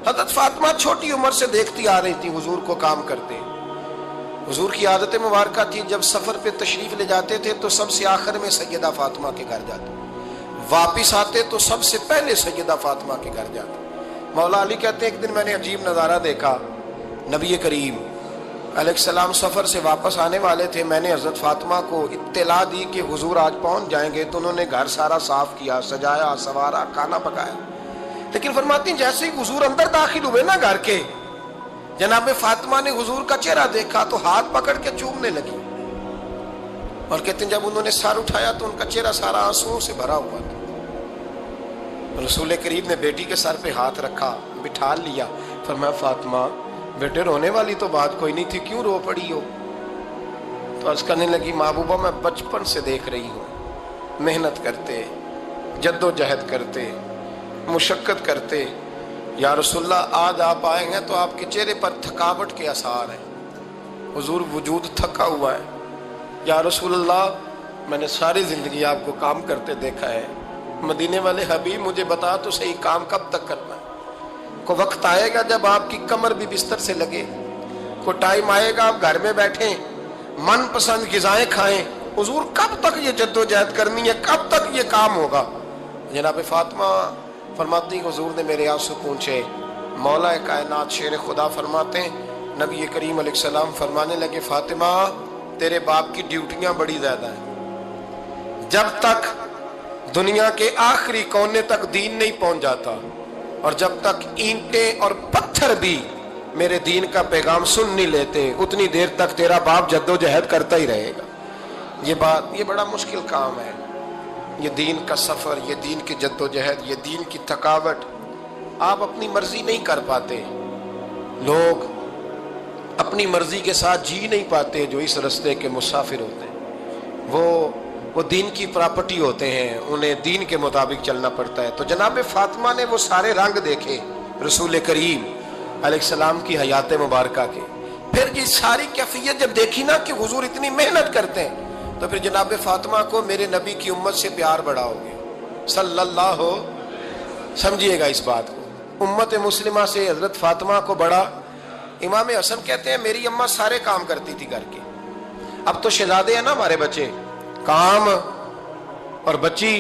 حضرت فاطمہ چھوٹی عمر سے دیکھتی آ رہی تھی حضور کو کام کرتے۔ حضور کی عادت مبارکہ تھی جب سفر پہ تشریف لے جاتے تھے تو سب سے آخر میں سیدہ فاطمہ کے گھر جاتے، واپس آتے تو سب سے پہلے سیدہ فاطمہ کے گھر جاتے۔ مولا علی کہتے ہیں ایک دن میں نے عجیب نظارہ دیکھا، نبی کریم علیہ السلام سفر سے واپس آنے والے تھے، میں نے حضرت فاطمہ کو اطلاع دی کہ حضور آج پہنچ جائیں گے، تو انہوں نے گھر سارا صاف کیا، سجایا، سنوارا، کھانا پکایا، لیکن فرماتی ہیں جیسے ہی حضور اندر داخل ہوئے نا گھر کے، جناب فاطمہ نے حضور کا چہرہ دیکھا تو ہاتھ پکڑ کے چومنے لگی، اور کہتے ہیں جب انہوں نے سر اٹھایا تو ان کا چہرہ سارا آنسوؤں سے بھرا ہوا تھا۔ رسول کریم نے بیٹی کے سر پہ ہاتھ رکھا، بٹھا لیا، فرمایا فاطمہ بیٹے رونے والی تو بات کوئی نہیں تھی، کیوں رو پڑی ہو؟ تو عرض کرنے لگی محبوبہ میں بچپن سے دیکھ رہی ہوں، محنت کرتے، جد و جہد کرتے، مشقت کرتے، یا رسول اللہ آج آپ آئے ہیں تو آپ کے چہرے پر تھکاوٹ کے آثار ہیں، حضور وجود تھکا ہوا ہے۔ یا رسول اللہ میں نے ساری زندگی آپ کو کام کرتے دیکھا ہے، مدینے والے حبیب مجھے بتا تو صحیح کام کب تک کرنا ہے؟ کو وقت آئے گا جب آپ کی کمر بھی بستر سے لگے، کو ٹائم آئے گا آپ گھر میں بیٹھیں، من پسند غذائیں کھائیں، حضور کب تک یہ جد و جہد کرنی ہے، کب تک یہ کام ہوگا؟ جناب فاطمہ فرماتی حضور نے میرے آنسو پوچھے، مولا کائنات شیر خدا فرماتے ہیں نبی کریم علیہ السلام فرمانے لگے فاطمہ تیرے باپ کی ڈیوٹیاں بڑی زیادہ ہیں، جب تک دنیا کے آخری کونے تک دین نہیں پہنچ جاتا، اور جب تک اینٹیں اور پتھر بھی میرے دین کا پیغام سن نہیں لیتے، اتنی دیر تک تیرا باپ جد و جہد کرتا ہی رہے گا۔ یہ بڑا مشکل کام ہے، یہ دین کا سفر، یہ دین کی جد و جہد، یہ دین کی تھکاوٹ، آپ اپنی مرضی نہیں کر پاتے۔ لوگ اپنی مرضی کے ساتھ جی نہیں پاتے جو اس رستے کے مسافر ہوتے ہیں، وہ دین کی پراپرٹی ہوتے ہیں، انہیں دین کے مطابق چلنا پڑتا ہے۔ تو جناب فاطمہ نے وہ سارے رنگ دیکھے رسول کریم علیہ السلام کی حیات مبارکہ کے، پھر یہ ساری کیفیت جب دیکھی نا کہ حضور اتنی محنت کرتے ہیں، تو پھر جناب فاطمہ کو میرے نبی کی امت سے پیار بڑا ہو گیا صلی اللہ ہو۔ سمجھیے گا اس بات کو، امت مسلمہ سے حضرت فاطمہ کو بڑا۔ امام حسن کہتے ہیں میری اماں سارے کام کرتی تھی گھر کے، اب تو شہزادے ہیں نا ہمارے بچے، کام اور بچی،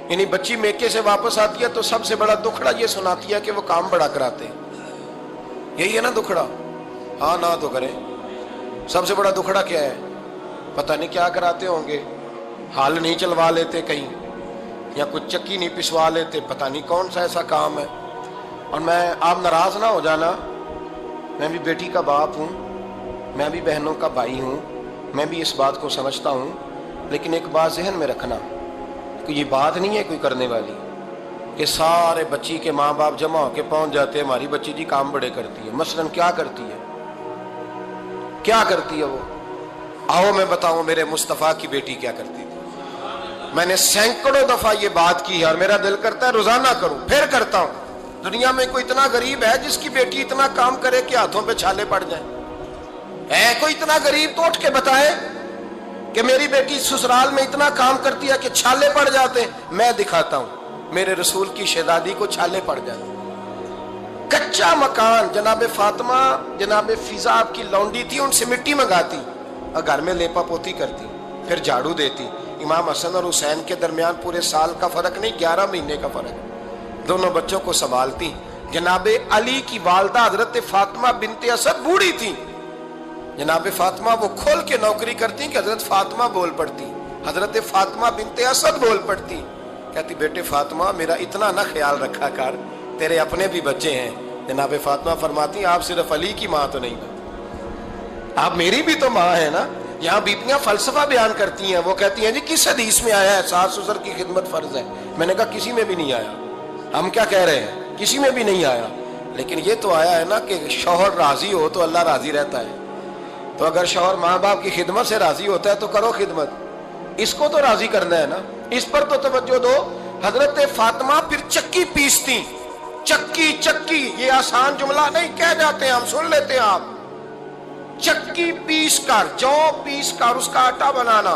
یعنی بچی میکے سے واپس آتی ہے تو سب سے بڑا دکھڑا یہ سناتی ہے کہ وہ کام بڑا کراتے ہیں، یہی ہے نا دکھڑا؟ ہاں نہ تو کریں، سب سے بڑا دکھڑا کیا ہے؟ پتہ نہیں کیا کراتے ہوں گے، ہال نہیں چلوا لیتے کہیں، یا کچھ چکی نہیں پسوا لیتے، پتہ نہیں کون سا ایسا کام ہے۔ اور میں آپ ناراض نہ ہو جانا، میں بھی بیٹی کا باپ ہوں، میں بھی بہنوں کا بھائی ہوں، میں بھی اس بات کو سمجھتا ہوں، لیکن ایک بات ذہن میں رکھنا کہ یہ بات نہیں ہے کوئی کرنے والی کہ سارے بچی کے ماں باپ جمع ہو کے پہنچ جاتے ہیں ہماری بچی جی کام بڑے کرتی ہے۔ مثلاً کیا کرتی ہے؟ کیا کرتی ہے وہ؟ آؤ میں بتاؤں میرے مصطفیٰ کی بیٹی کیا کرتی تھی۔ میں نے سینکڑوں دفعہ یہ بات کی ہے اور میرا دل کرتا ہے روزانہ کروں، پھر کرتا ہوں۔ دنیا میں کوئی اتنا غریب ہے جس کی بیٹی اتنا کام کرے کہ ہاتھوں پہ چھالے پڑ جائیں؟ ہے کوئی اتنا غریب تو اٹھ کے بتائے کہ میری بیٹی سسرال میں اتنا کام کرتی ہے کہ چھالے پڑ جاتے ہیں؟ میں دکھاتا ہوں، میرے رسول کی شہزادی کو چھالے پڑ جاتے۔ کچا مکان، جناب فاطمہ جناب فضا آپ کی لونڈی تھی، ان سے مٹی منگاتی اور گھر میں لیپا پوتی کرتی، پھر جھاڑو دیتی۔ امام حسن اور حسین کے درمیان پورے سال کا فرق نہیں، 11 مہینے کا فرق، دونوں بچوں کو سنبھالتی۔ جناب علی کی والدہ حضرت فاطمہ بنت اسد بوڑھی تھی، جناب فاطمہ وہ کھول کے نوکری کرتی کہ حضرت فاطمہ بول پڑتی، حضرت فاطمہ بنت اسد بول پڑتی۔ کہتی بیٹے فاطمہ میرا اتنا نہ خیال رکھا کر، تیرے اپنے بھی بچے ہیں۔ جناب فاطمہ فرماتی ہیں آپ صرف علی کی ماں تو نہیں، آپ میری بھی تو ماں ہے نا۔ یہاں بیبیاں فلسفہ بیان کرتی ہیں، وہ کہتی ہیں جی کس حدیث میں آیا ہے ساس سسر کی خدمت فرض ہے؟ میں نے کہا کسی میں بھی نہیں آیا۔ ہم کیا کہہ رہے ہیں؟ کسی میں بھی نہیں آیا، لیکن یہ تو آیا ہے نا کہ شوہر راضی ہو تو اللہ راضی رہتا ہے۔ تو اگر شوہر ماں باپ کی خدمت سے راضی ہوتا ہے تو کرو خدمت، اس کو تو راضی کرنا ہے نا، اس پر تو توجہ دو۔ حضرت فاطمہ پھر چکی پیستی، چکی چکی، یہ آسان جملہ نہیں کہہ جاتے ہیں ہم، سن لیتے ہیں آپ۔ چکی پیس کر، جو پیس کر اس کا آٹا بنانا،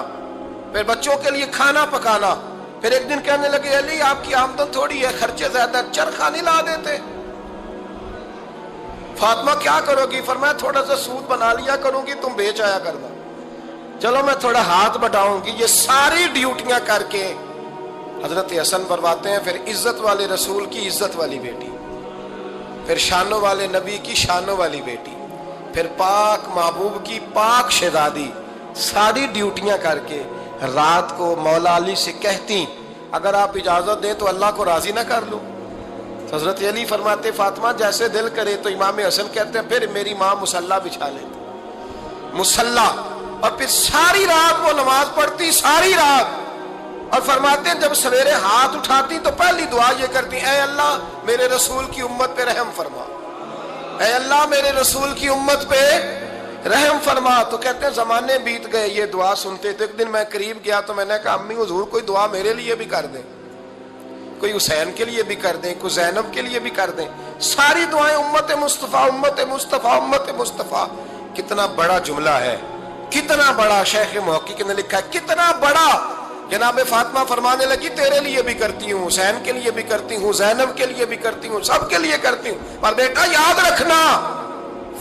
پھر بچوں کے لیے کھانا پکانا۔ پھر ایک دن کہنے لگے علی آپ کی آمدن تھوڑی ہے، خرچے زیادہ، چرخہ نہیں لا دیتے؟ فاطمہ کیا کرو گی؟ فرمایا تھوڑا سا سود بنا لیا کروں گی، تم بیچ آیا کرنا۔ چلو میں تھوڑا ہاتھ بٹاؤں گی۔ یہ ساری ڈیوٹیاں کر کے حضرت حسن فرماتے ہیں پھر عزت والے رسول کی عزت والی بیٹی، پھر شانوں والے نبی کی شانوں والی بیٹی، پھر پاک محبوب کی پاک شہزادی، ساری ڈیوٹیاں کر کے رات کو مولا علی سے کہتی اگر آپ اجازت دیں تو اللہ کو راضی نہ کر لوں؟ حضرت علی فرماتے فاطمہ جیسے دل کرے۔ تو امام حسن کہتے ہیں پھر میری ماں مصلی بچھا لیتی، مصلی، اور پھر ساری رات وہ نماز پڑھتی، ساری رات۔ اور فرماتے ہیں جب سویرے ہاتھ اٹھاتی تو پہلی دعا یہ کرتی اے اللہ میرے رسول کی امت پہ رحم فرما، اے اللہ میرے رسول کی امت پہ رحم فرما۔ تو کہتے ہیں زمانے بیت گئے یہ دعا سنتے تھے۔ ایک دن میں قریب گیا تو میں نے کہا امی حضور کوئی دعا میرے لیے بھی کر دیں، کوئی حسین کے لیے بھی کر دیں، کوئی زینب کے لیے بھی کر دیں۔ ساری دعائیں امت مصطفیٰ امت مصطفیٰ امت مصطفیٰ۔ کتنا بڑا جملہ ہے، کتنا بڑا۔ شیخ محقق نے لکھا ہے کتنا بڑا۔ جناب فاطمہ فرمانے لگی تیرے لیے بھی کرتی ہوں، حسین کے لیے بھی کرتی ہوں، زینب کے لیے بھی کرتی ہوں، سب کے لیے کرتی ہوں۔ پر بیٹا یاد رکھنا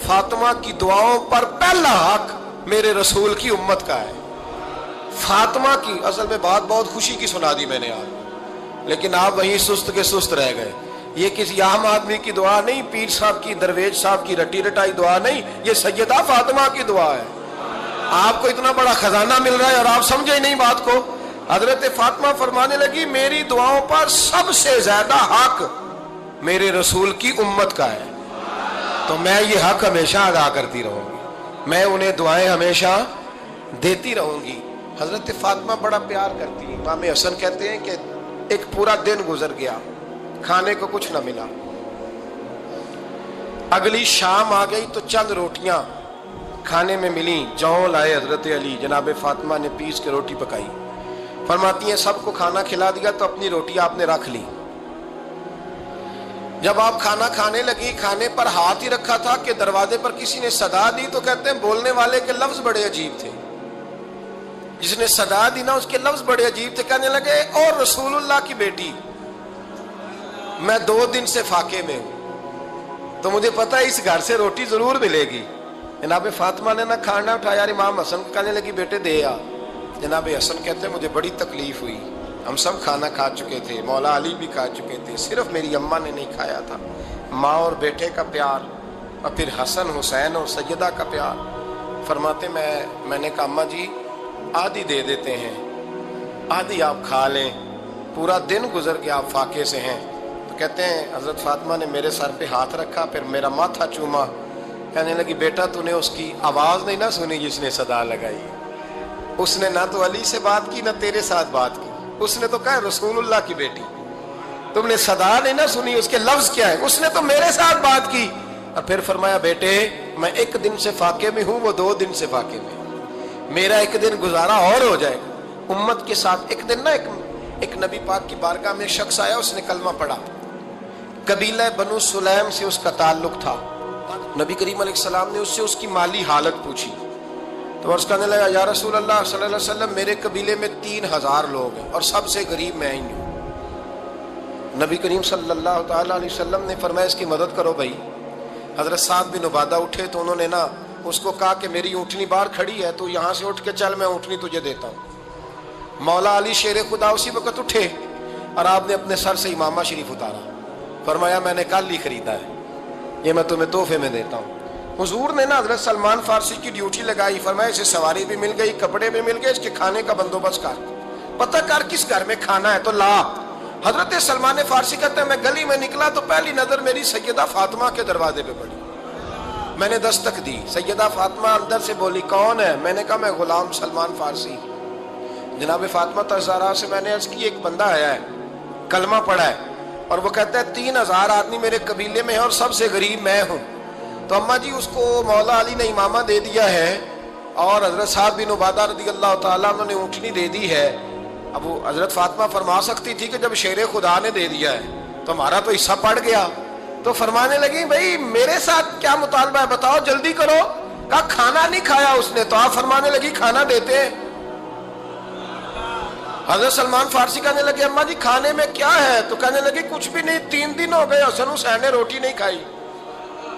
فاطمہ کی دعاؤں پر پہلا حق میرے رسول کی امت کا ہے۔ فاطمہ کی اصل میں بات بہت خوشی کی سنا دی میں نے آج، لیکن آپ وہیں سست کے سست رہ گئے۔ یہ کسی عام آدمی کی دعا نہیں، پیر صاحب کی، درویش صاحب کی رٹی رٹائی دعا نہیں، یہ سیدہ فاطمہ کی دعا ہے۔ آپ کو اتنا بڑا خزانہ مل رہا ہے اور آپ سمجھے ہی نہیں بات کو۔ حضرت فاطمہ فرمانے لگی میری دعاؤں پر سب سے زیادہ حق میرے رسول کی امت کا ہے، تو میں یہ حق ہمیشہ ادا کرتی رہوں گی، میں انہیں دعائیں ہمیشہ دیتی رہوں گی۔ حضرت فاطمہ بڑا پیار کرتی ہیں۔ امام حسن کہتے ہیں کہ ایک پورا دن گزر گیا، کھانے کو کچھ نہ ملا، اگلی شام آ گئی تو چند روٹیاں کھانے میں ملیں، جوں لائے حضرت علی، جناب فاطمہ نے پیس کے روٹی پکائی۔ فرماتی ہیں سب کو کھانا کھلا دیا تو اپنی روٹی آپ نے رکھ لی۔ جب آپ کھانا کھانے لگی، کھانے پر ہاتھ ہی رکھا تھا کہ دروازے پر کسی نے صدا دی، تو کہتے ہیں بولنے والے کے لفظ بڑے عجیب تھے، جس نے صدا دی نا اس کے لفظ بڑے عجیب تھے۔ کہنے لگے اور رسول اللہ کی بیٹی میں 2 دن سے فاقے میں ہوں، تو مجھے پتا ہے اس گھر سے روٹی ضرور ملے گی۔ جناب فاطمہ نے نہ کھانا اٹھایا، امام حسن کہنے لگی بیٹے دے آ۔ جناب حسن کہتے ہیں مجھے بڑی تکلیف ہوئی، ہم سب کھانا کھا چکے تھے، مولا علی بھی کھا چکے تھے، صرف میری اماں نے نہیں کھایا تھا۔ ماں اور بیٹے کا پیار، اور پھر حسن حسین اور سیدہ کا پیار۔ فرماتے میں نے کہا اماں جی آدھی دے دیتے ہیں، آدھی آپ کھا لیں، پورا دن گزر گیا آپ فاقے سے ہیں۔ تو کہتے ہیں حضرت فاطمہ نے میرے سر پہ ہاتھ رکھا، پھر میرا ماتھا چوما، کہنے لگی بیٹا تو نے اس کی آواز نہیں نہ سنی جس نے صدا لگائی، اس نے نہ تو علی سے بات کی نہ تیرے ساتھ بات کی، اس نے تو کہا رسول اللہ کی بیٹی، تم نے صدا نہیں نہ سنی، اس کے لفظ کیا ہے، اس نے تو میرے ساتھ بات کی۔ اور پھر فرمایا بیٹے میں 1 دن سے فاقے میں ہوں، وہ 2 دن سے فاقے میں، میرا 1 دن گزارا اور ہو جائے امت کے ساتھ۔ ایک دن نا ایک نبی پاک کی بارگاہ میں شخص آیا، اس نے کلمہ پڑھا، قبیلہ بنو سلیم سے اس کا تعلق تھا۔ نبی کریم علیہ السلام نے اس سے اس کی مالی حالت پوچھی، تو عرض کرنے لگا یا رسول اللہ صلی اللہ علیہ وسلم میرے قبیلے میں 3000 لوگ ہیں اور سب سے غریب میں ہی ہوں۔ نبی کریم صلی اللہ تعالیٰ علیہ وسلم نے فرمایا اس کی مدد کرو بھائی۔ حضرت سعد بن عبادہ اٹھے تو انہوں نے نا اس کو کہا کہ میری اونٹنی باہر کھڑی ہے، تو یہاں سے اٹھ کے چل، میں اونٹنی تجھے دیتا ہوں۔ مولا علی شیر خدا اسی وقت اٹھے اور آپ نے اپنے سر سے امامہ شریف اتارا، فرمایا میں نے کل ہی خریدا ہے، یہ میں تمہیں تحفے میں دیتا ہوں۔ حضور نے نا حضرت سلمان فارسی کی ڈیوٹی لگائی، فرمایا اسے سواری بھی مل گئی، کپڑے بھی مل گئے، اس کے کھانے کا بندوبست کر، پتہ کر کس گھر میں کھانا ہے تو لا۔ حضرت سلمان فارسی کہتے ہیں میں گلی میں نکلا تو پہلی نظر میری سیدہ فاطمہ کے دروازے پہ پڑی. میں نے دستک دی, سیدہ فاطمہ اندر سے بولی کون ہے؟ میں نے کہا میں غلام سلمان فارسی. جناب فاطمہ الزہرا سے میں نے عرض کی ایک بندہ آیا ہے, کلمہ پڑھا ہے, اور وہ کہتا ہے 3000 آدمی میرے قبیلے میں ہے اور سب سے غریب میں ہوں. تو اماں جی اس کو مولا علی نے امامہ دے دیا ہے اور حضرت سعد بن عبادہ رضی اللہ تعالیٰ عنہ نے اونٹنی دے دی ہے. اب وہ حضرت فاطمہ فرما سکتی تھی کہ جب شیر خدا نے دے دیا ہے تو ہمارا تو حصہ پڑ گیا. تو فرمانے لگی بھائی میرے ساتھ کیا مطالبہ ہے بتاؤ, جلدی کرو. کہا کھانا نہیں کھایا اس نے. تو آپ فرمانے لگی کھانا دیتے ہیں. حضرت سلمان فارسی کہنے لگے اماں جی کھانے میں کیا ہے؟ تو کہنے لگی کچھ بھی نہیں, 3 دن ہو گئے حسن حسین نے روٹی نہیں کھائی,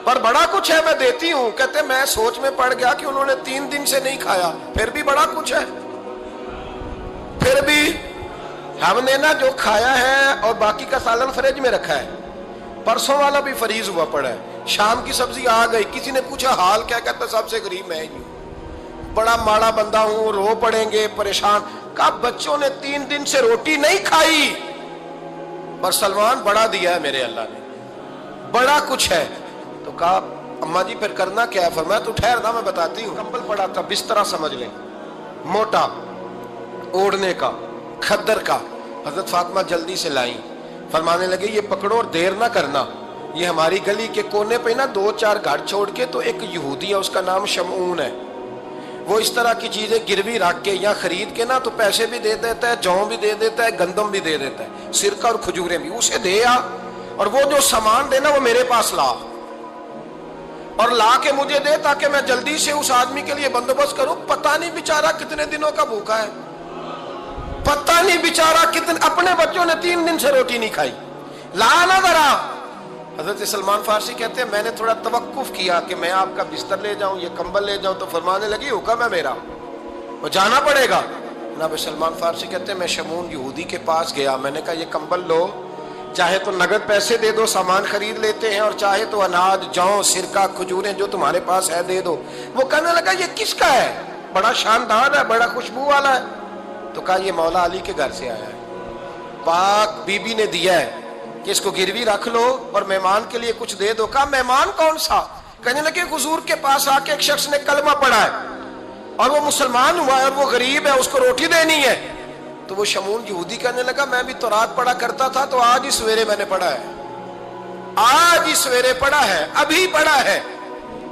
پر بڑا کچھ ہے میں دیتی ہوں. کہتے میں سوچ میں پڑ گیا کہ انہوں نے 3 دن سے نہیں کھایا, پھر بھی بڑا کچھ ہے. پھر بھی ہم نے نا جو کھایا ہے اور باقی کا سالن فریج میں رکھا ہے, پرسوں والا بھی فریز ہوا پڑا ہے, شام کی سبزی آ گئی. کسی نے پوچھا حال کیا؟ کہتا سب سے غریب میں ہی ہوں, بڑا ماڑا بندہ ہوں, رو پڑیں گے پریشان. کہا بچوں نے 3 دن سے روٹی نہیں کھائی, پر سلمان بڑا دیا ہے میرے اللہ نے, بڑا کچھ ہے. تو کہا اماں جی پھر کرنا کیا ہے؟ فرمایا تو ٹھہر دا میں بتاتی ہوں. کمبل پڑا تھا, بسترا سمجھ لیں, موٹا اوڑھنے کا, کھدر کا. حضرت فاطمہ جلدی سے لائیں, فرمانے لگے یہ پکڑو اور دیر نہ کرنا. یہ ہماری گلی کے کونے پہ نا 2-4 گھر چھوڑ کے تو ایک یہودی ہے, اس کا نام شمعون ہے. وہ اس طرح کی چیزیں گروی رکھ کے یا خرید کے نا تو پیسے بھی دے دیتا ہے, جو بھی دے دیتا ہے, گندم بھی دے دیتا ہے, سرکہ اور کھجوریں بھی. اسے دے آ, اور وہ جو سامان دینا وہ میرے پاس لا, اور لا کے مجھے دے تاکہ میں جلدی سے اس آدمی کے لیے بندوبست کروں. پتہ نہیں بیچارہ کتنے دنوں کا بھوکا ہے, پتہ نہیں بیچارہ کتنے, اپنے بچوں نے 3 دن سے روٹی نہیں کھائی. لا نہ ذرا. حضرت سلمان فارسی کہتے ہیں میں نے تھوڑا توقف کیا کہ میں آپ کا بستر لے جاؤں, یہ کمبل لے جاؤں. تو فرمانے لگی حکم ہے میرا, وہ جانا پڑے گا. جناب سلمان فارسی کہتے ہیں میں شمعون یہودی کے پاس گیا, میں نے کہا یہ کمبل لو, چاہے تو نگد پیسے دے دو, سامان خرید لیتے ہیں, اور چاہے تو اناج, جو, سرکہ, کھجوریں جو تمہارے پاس ہے دے دو. وہ کہنے لگا یہ کس کا ہے؟ بڑا شاندار ہے, بڑا خوشبو والا ہے. تو کہا یہ مولا علی کے گھر سے آیا ہے, پاک بی بی نے دیا ہے کہ اس کو گروی رکھ لو اور مہمان کے لیے کچھ دے دو. کہا مہمان کون سا؟ کہنے لگے حضور کے پاس آ کے ایک شخص نے کلمہ پڑھا ہے اور وہ مسلمان ہوا ہے اور وہ غریب ہے, اس کو روٹی دینی ہے. تو وہ شمعون یہودی کہنے لگا میں بھی تورات پڑھا کرتا تھا, تو آج ہی سویرے میں نے پڑھا ہے, آج ہی سویرے پڑھا ہے, ابھی پڑھا ہے.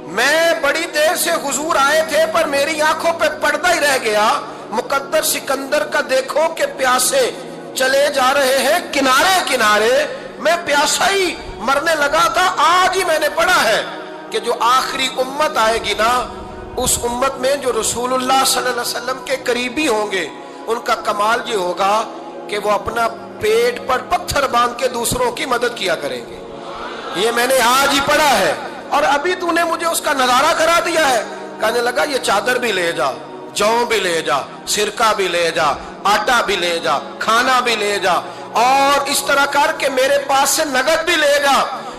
میں بڑی دیر سے حضور آئے تھے پر میری آنکھوں پہ پردہ ہی رہ گیا. مقدر سکندر کا دیکھو کہ پیاسے چلے جا رہے ہیں کنارے کنارے, میں پیاسا ہی مرنے لگا تھا. آج ہی میں نے پڑھا ہے کہ جو آخری امت آئے گی نا, اس امت میں جو رسول اللہ صلی اللہ علیہ وسلم کے قریبی ہوں گے, ان کا کمال یہ ہوگا کہ وہ اپنا پیٹ پر پتھر باندھ کے دوسروں کی مدد کیا کریں گے. یہ میں نے آج ہی پڑھا ہے اور ابھی تو نے مجھے اس کا نظارہ کرا دیا ہے. کہنے لگا یہ چادر بھی لے جا, جو بھی لے جا, سرکہ بھی لے جا, آٹا بھی لے جا, کھانا بھی لے جا, اور اس طرح کر کے میرے پاس سے نگد بھی لے جا.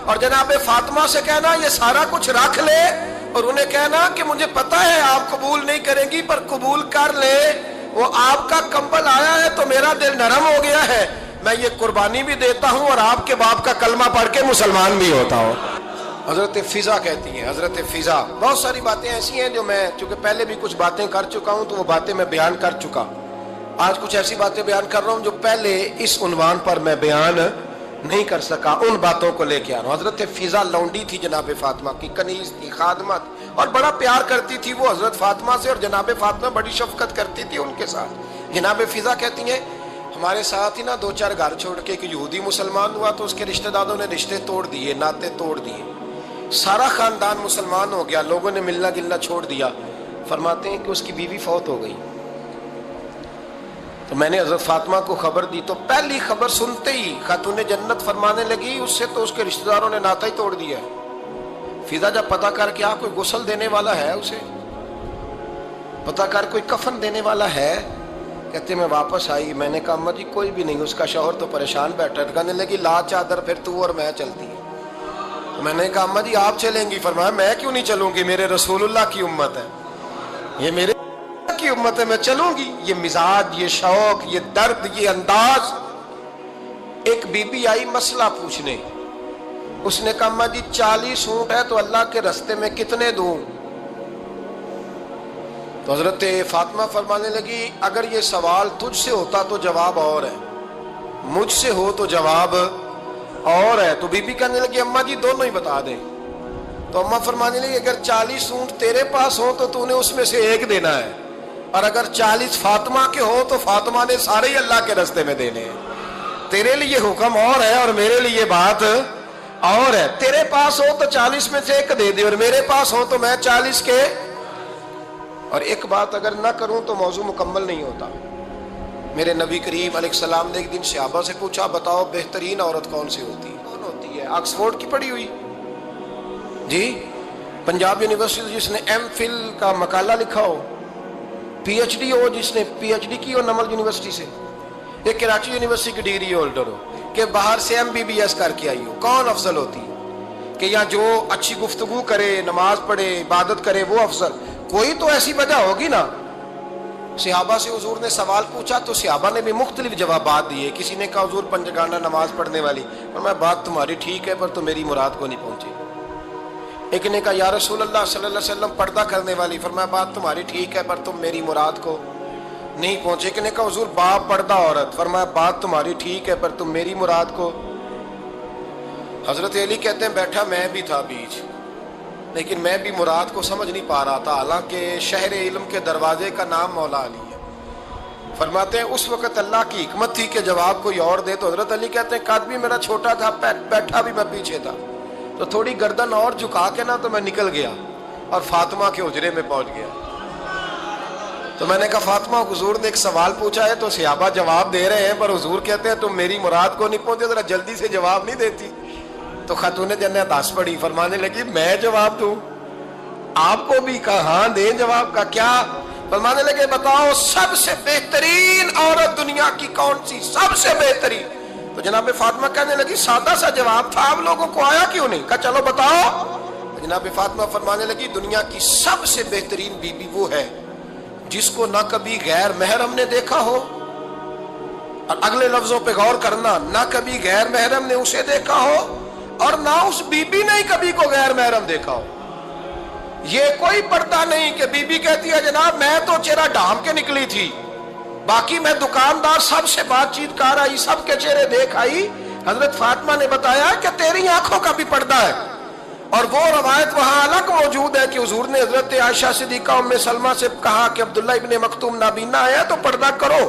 اور جناب فاطمہ سے کہنا یہ سارا کچھ رکھ لے, اور انہیں کہنا کہ مجھے پتا ہے آپ قبول نہیں کریں گی پر قبول کر لے. وہ آپ کا کمبل آیا ہے تو میرا دل نرم ہو گیا ہے, میں یہ قربانی بھی دیتا ہوں اور آپ کے باپ کا کلمہ پڑھ کے مسلمان بھی ہوتا ہوں. حضرت فضا کہتی ہیں, حضرت فضا. بہت ساری باتیں ایسی ہیں جو میں چونکہ پہلے بھی کچھ باتیں کر چکا ہوں تو وہ باتیں میں بیان کر چکا. آج کچھ ایسی باتیں بیان کر رہا ہوں جو پہلے اس عنوان پر میں بیان نہیں کر سکا, ان باتوں کو لے کے آ رہا ہوں. حضرت فضا لونڈی تھی جناب فاطمہ کی, کنیز تھی, خادمت, اور بڑا پیار کرتی تھی وہ حضرت فاطمہ سے, اور جناب فاطمہ بڑی شفقت کرتی تھی ان کے ساتھ. جناب فضا کہتی ہیں ہمارے ساتھ ہی نا 2-4 گھر چھوڑ کے ایک یہودی مسلمان ہوا تو اس کے رشتہ داروں نے رشتے توڑ دیے, ناطے توڑ دیے, سارا خاندان مسلمان ہو گیا, لوگوں نے ملنا گلنا چھوڑ دیا. فرماتے ہیں کہ اس کی بیوی فوت ہو گئی. تو میں نے حضرت فاطمہ کو خبر دی تو پہلی خبر سنتے ہی خاتون جنت فرمانے لگی اس سے تو اس کے رشتہ داروں نے ناتا ہی توڑ دیا ہے. فضا جب پتہ کر کے کوئی غسل دینے والا ہے, اسے پتہ کر کوئی کفن دینے والا ہے, کہتے میں واپس آئی. میں نے کہا اماں جی کوئی بھی نہیں, اس کا شوہر تو پریشان بیٹھا ہے. کہنے لگی لا چادر پھر تو اور میں چلتی ہے. میں نے کہا اماں جی آپ چلیں گی؟ فرمایا میں کیوں نہیں چلوں گی, میرے رسول اللہ کی امت ہے, یہ میرے کی امت ہے, میں چلوں گی. یہ مزاج, یہ شوق, یہ درد, یہ انداز ایک بی بی آئی مسئلہ پوچھنے، اس نے کہا اماں جی 40 اونٹ ہے تو اللہ کے رستے میں کتنے دوں؟ تو حضرت فاطمہ فرمانے لگی اگر یہ سوال تجھ سے ہوتا تو جواب اور ہے، مجھ سے ہو تو جواب اور ہے۔ تو بی بی کہنے لگی اماں جی دونوں ہی بتا دیں۔ تو اماں فرمانے لگی اگر 40 اونٹ تیرے پاس ہو تو نے اس میں سے ایک دینا ہے، اور اگر 40 فاطمہ کے ہو تو فاطمہ نے سارے ہی اللہ کے رستے میں دینے ہیں۔ تیرے لیے حکم اور ہے اور میرے لیے بات اور ہے۔ تیرے پاس ہو تو 40 میں سے ایک دے دے، اور میرے پاس ہو تو میں 40 کے، اور ایک بات اگر نہ کروں تو موضوع مکمل نہیں ہوتا۔ میرے نبی کریم علیہ السلام نے ایک دن صحابہ سے پوچھا بتاؤ بہترین عورت کون سی ہوتی ہے؟ کون ہوتی ہے؟ آکسفورڈ کی پڑھی ہوئی جی، پنجاب یونیورسٹی جس نے ایم فل کا مقالہ لکھا ہو، پی ایچ ڈی ہو جس نے پی ایچ ڈی کی ہو نمل یونیورسٹی سے، ایک کراچی یونیورسٹی کی ڈگری ہولڈر ہو، کہ باہر سے ایم بی بی ایس کر کے آئی ہو، کون افضل ہوتی ہے؟ کہ یا جو اچھی گفتگو کرے، نماز پڑھے، عبادت کرے وہ افضل؟ کوئی تو ایسی وجہ ہوگی نا۔ صحابہ سے حضور نے سوال پوچھا تو صحابہ نے بھی مختلف جوابات دیے۔ کسی نے کہا حضور پنجگانہ نماز پڑھنے والی، اور میں بات تمہاری ٹھیک ہے پر تو میری مراد کو نہیں پہنچی۔ ایک نے کہا یا رسول اللہ صلی اللہ علیہ وسلم پردہ کرنے والی، فرمایا بات تمہاری ٹھیک ہے پر تم میری مراد کو نہیں پہنچے۔ ایک نے کہا حضور باپ پردہ عورت، فرمایا بات تمہاری ٹھیک ہے پر تم میری مراد کو۔ حضرت علی کہتے ہیں بیٹھا میں بھی تھا بیچ، لیکن میں بھی مراد کو سمجھ نہیں پا رہا تھا، حالانکہ شہر علم کے دروازے کا نام مولا علی ہے۔ فرماتے ہیں اس وقت اللہ کی حکمت تھی کہ جواب کوئی اور دے، تو حضرت علی کہتے ہیں قد بھی میرا چھوٹا تھا، بیٹھا بھی میں پیچھے تھا، تو تھوڑی گردن اور جھکا کے نا تو میں نکل گیا اور فاطمہ کے حجرے میں پہنچ گیا۔ تو میں نے کہا فاطمہ حضور نے ایک سوال پوچھا ہے تو صحابہ جواب دے رہے ہیں پر حضور کہتے ہیں تم میری مراد کو نہیں پہنچے، ذرا جلدی سے جواب نہیں دیتی؟ تو خاتون جنت ہنس پڑی، فرمانے لگی میں جواب دوں؟ آپ کو بھی کہا ہاں دیں جواب کا کیا؟ فرمانے لگے بتاؤ سب سے بہترین عورت دنیا کی کون سی، سب سے بہترین؟ تو جناب فاطمہ کہنے لگی سادہ سا جواب تھا، آپ لوگوں کو آیا کیوں نہیں؟ کہا چلو بتاؤ۔ جناب فاطمہ فرمانے لگی دنیا کی سب سے بہترین بی بی وہ ہے جس کو نہ کبھی غیر محرم نے دیکھا ہو، اور اگلے لفظوں پہ غور کرنا، نہ کبھی غیر محرم نے اسے دیکھا ہو اور نہ اس بی بی نے ہی کبھی کو غیر محرم دیکھا ہو۔ یہ کوئی پردہ نہیں کہ بی بی کہتی ہے جناب میں تو چہرہ ڈھانپ کے نکلی تھی، باقی میں دکاندار سب سے بات چیت کر آئی، سب کے چہرے دیکھ آئی۔ حضرت فاطمہ نے بتایا کہ تیری آنکھوں کا بھی پردہ ہے، اور وہ روایت وہاں الگ موجود ہے کہ حضور نے حضرت عائشہ صدیقہ ام سلمہ سے کہا کہ عبداللہ ابن مکتوم نابینا آیا تو پردہ کرو،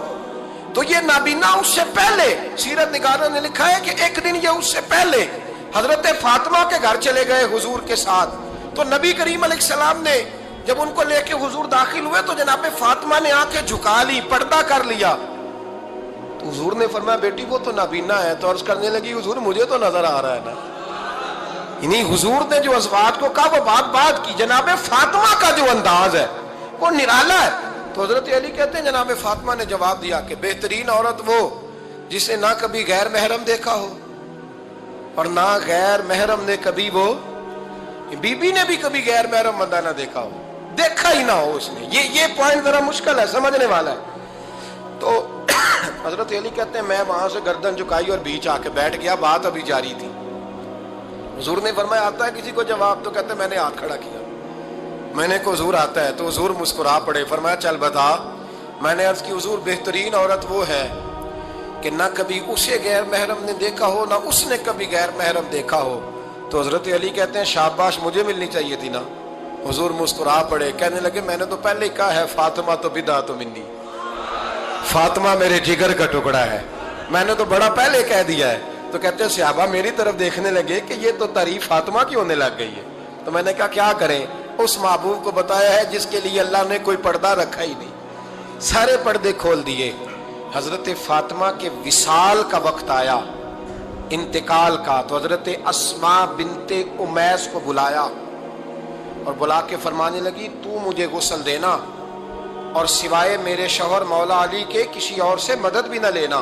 تو یہ نابینا اس سے پہلے سیرت نگاروں نے لکھا ہے کہ ایک دن یہ اس سے پہلے حضرت فاطمہ کے گھر چلے گئے حضور کے ساتھ، تو نبی کریم علیہ السلام نے جب ان کو لے کے حضور داخل ہوئے تو جناب فاطمہ نے آنکھیں جھکا لی، پردہ کر لیا، تو حضور نے فرمایا بیٹی وہ تو نابینا ہے، تو عرض کرنے لگی حضور مجھے تو نظر آ رہا ہے نا۔ یعنی حضور نے جو ازواج کو کہا وہ بات کی، جناب فاطمہ کا جو انداز ہے وہ نرالا ہے۔ تو حضرت علی کہتے ہیں جناب فاطمہ نے جواب دیا کہ بہترین عورت وہ جسے نہ کبھی غیر محرم دیکھا ہو اور نہ غیر محرم نے کبھی، وہ بی بی نے بھی کبھی غیر محرم بندہ نہ دیکھا ہو، دیکھا ہی نہ ہو اس نے۔ یہ پوائنٹ ذرا مشکل ہے سمجھنے والا ہے۔ تو حضرت علی کہتے ہیں میں وہاں سے گردن جھکائی اور بیچ آ کے بیٹھ گیا، بات ابھی جاری تھی۔ حضور نے فرمایا آتا ہے کسی کو جواب؟ تو کہتے ہیں میں نے ہاتھ کھڑا کیا، میں نے کو حضور آتا ہے، تو حضور مسکرا پڑے، فرمایا چل بتا۔ میں نے عرض کی حضور بہترین عورت وہ ہے کہ نہ کبھی اسے غیر محرم نے دیکھا ہو نہ اس نے کبھی غیر محرم دیکھا ہو۔ تو حضرت علی کہتے ہیں شاباش مجھے ملنی چاہیے تھی نا۔ حضور مسکرا پڑے، کہنے لگے میں نے تو پہلے ہی کہا ہے فاطمہ تو بدعت منی، فاطمہ میرے جگر کا ٹکڑا ہے، میں نے تو بڑا پہلے کہہ دیا ہے۔ تو کہتے ہیں صحابہ میری طرف دیکھنے لگے کہ یہ تو تعریف فاطمہ کی ہونے لگ گئی ہے۔ تو میں نے کہا کیا کریں، اس محبوب کو بتایا ہے جس کے لیے اللہ نے کوئی پردہ رکھا ہی نہیں، سارے پردے کھول دیے۔ حضرت فاطمہ کے وصال کا وقت آیا، انتقال کا، تو حضرت اسماء بنت امیس کو بلایا اور بلا کے فرمانے لگی تو مجھے غسل دینا اور سوائے میرے شوہر مولا علی کے کسی اور سے مدد بھی نہ لینا۔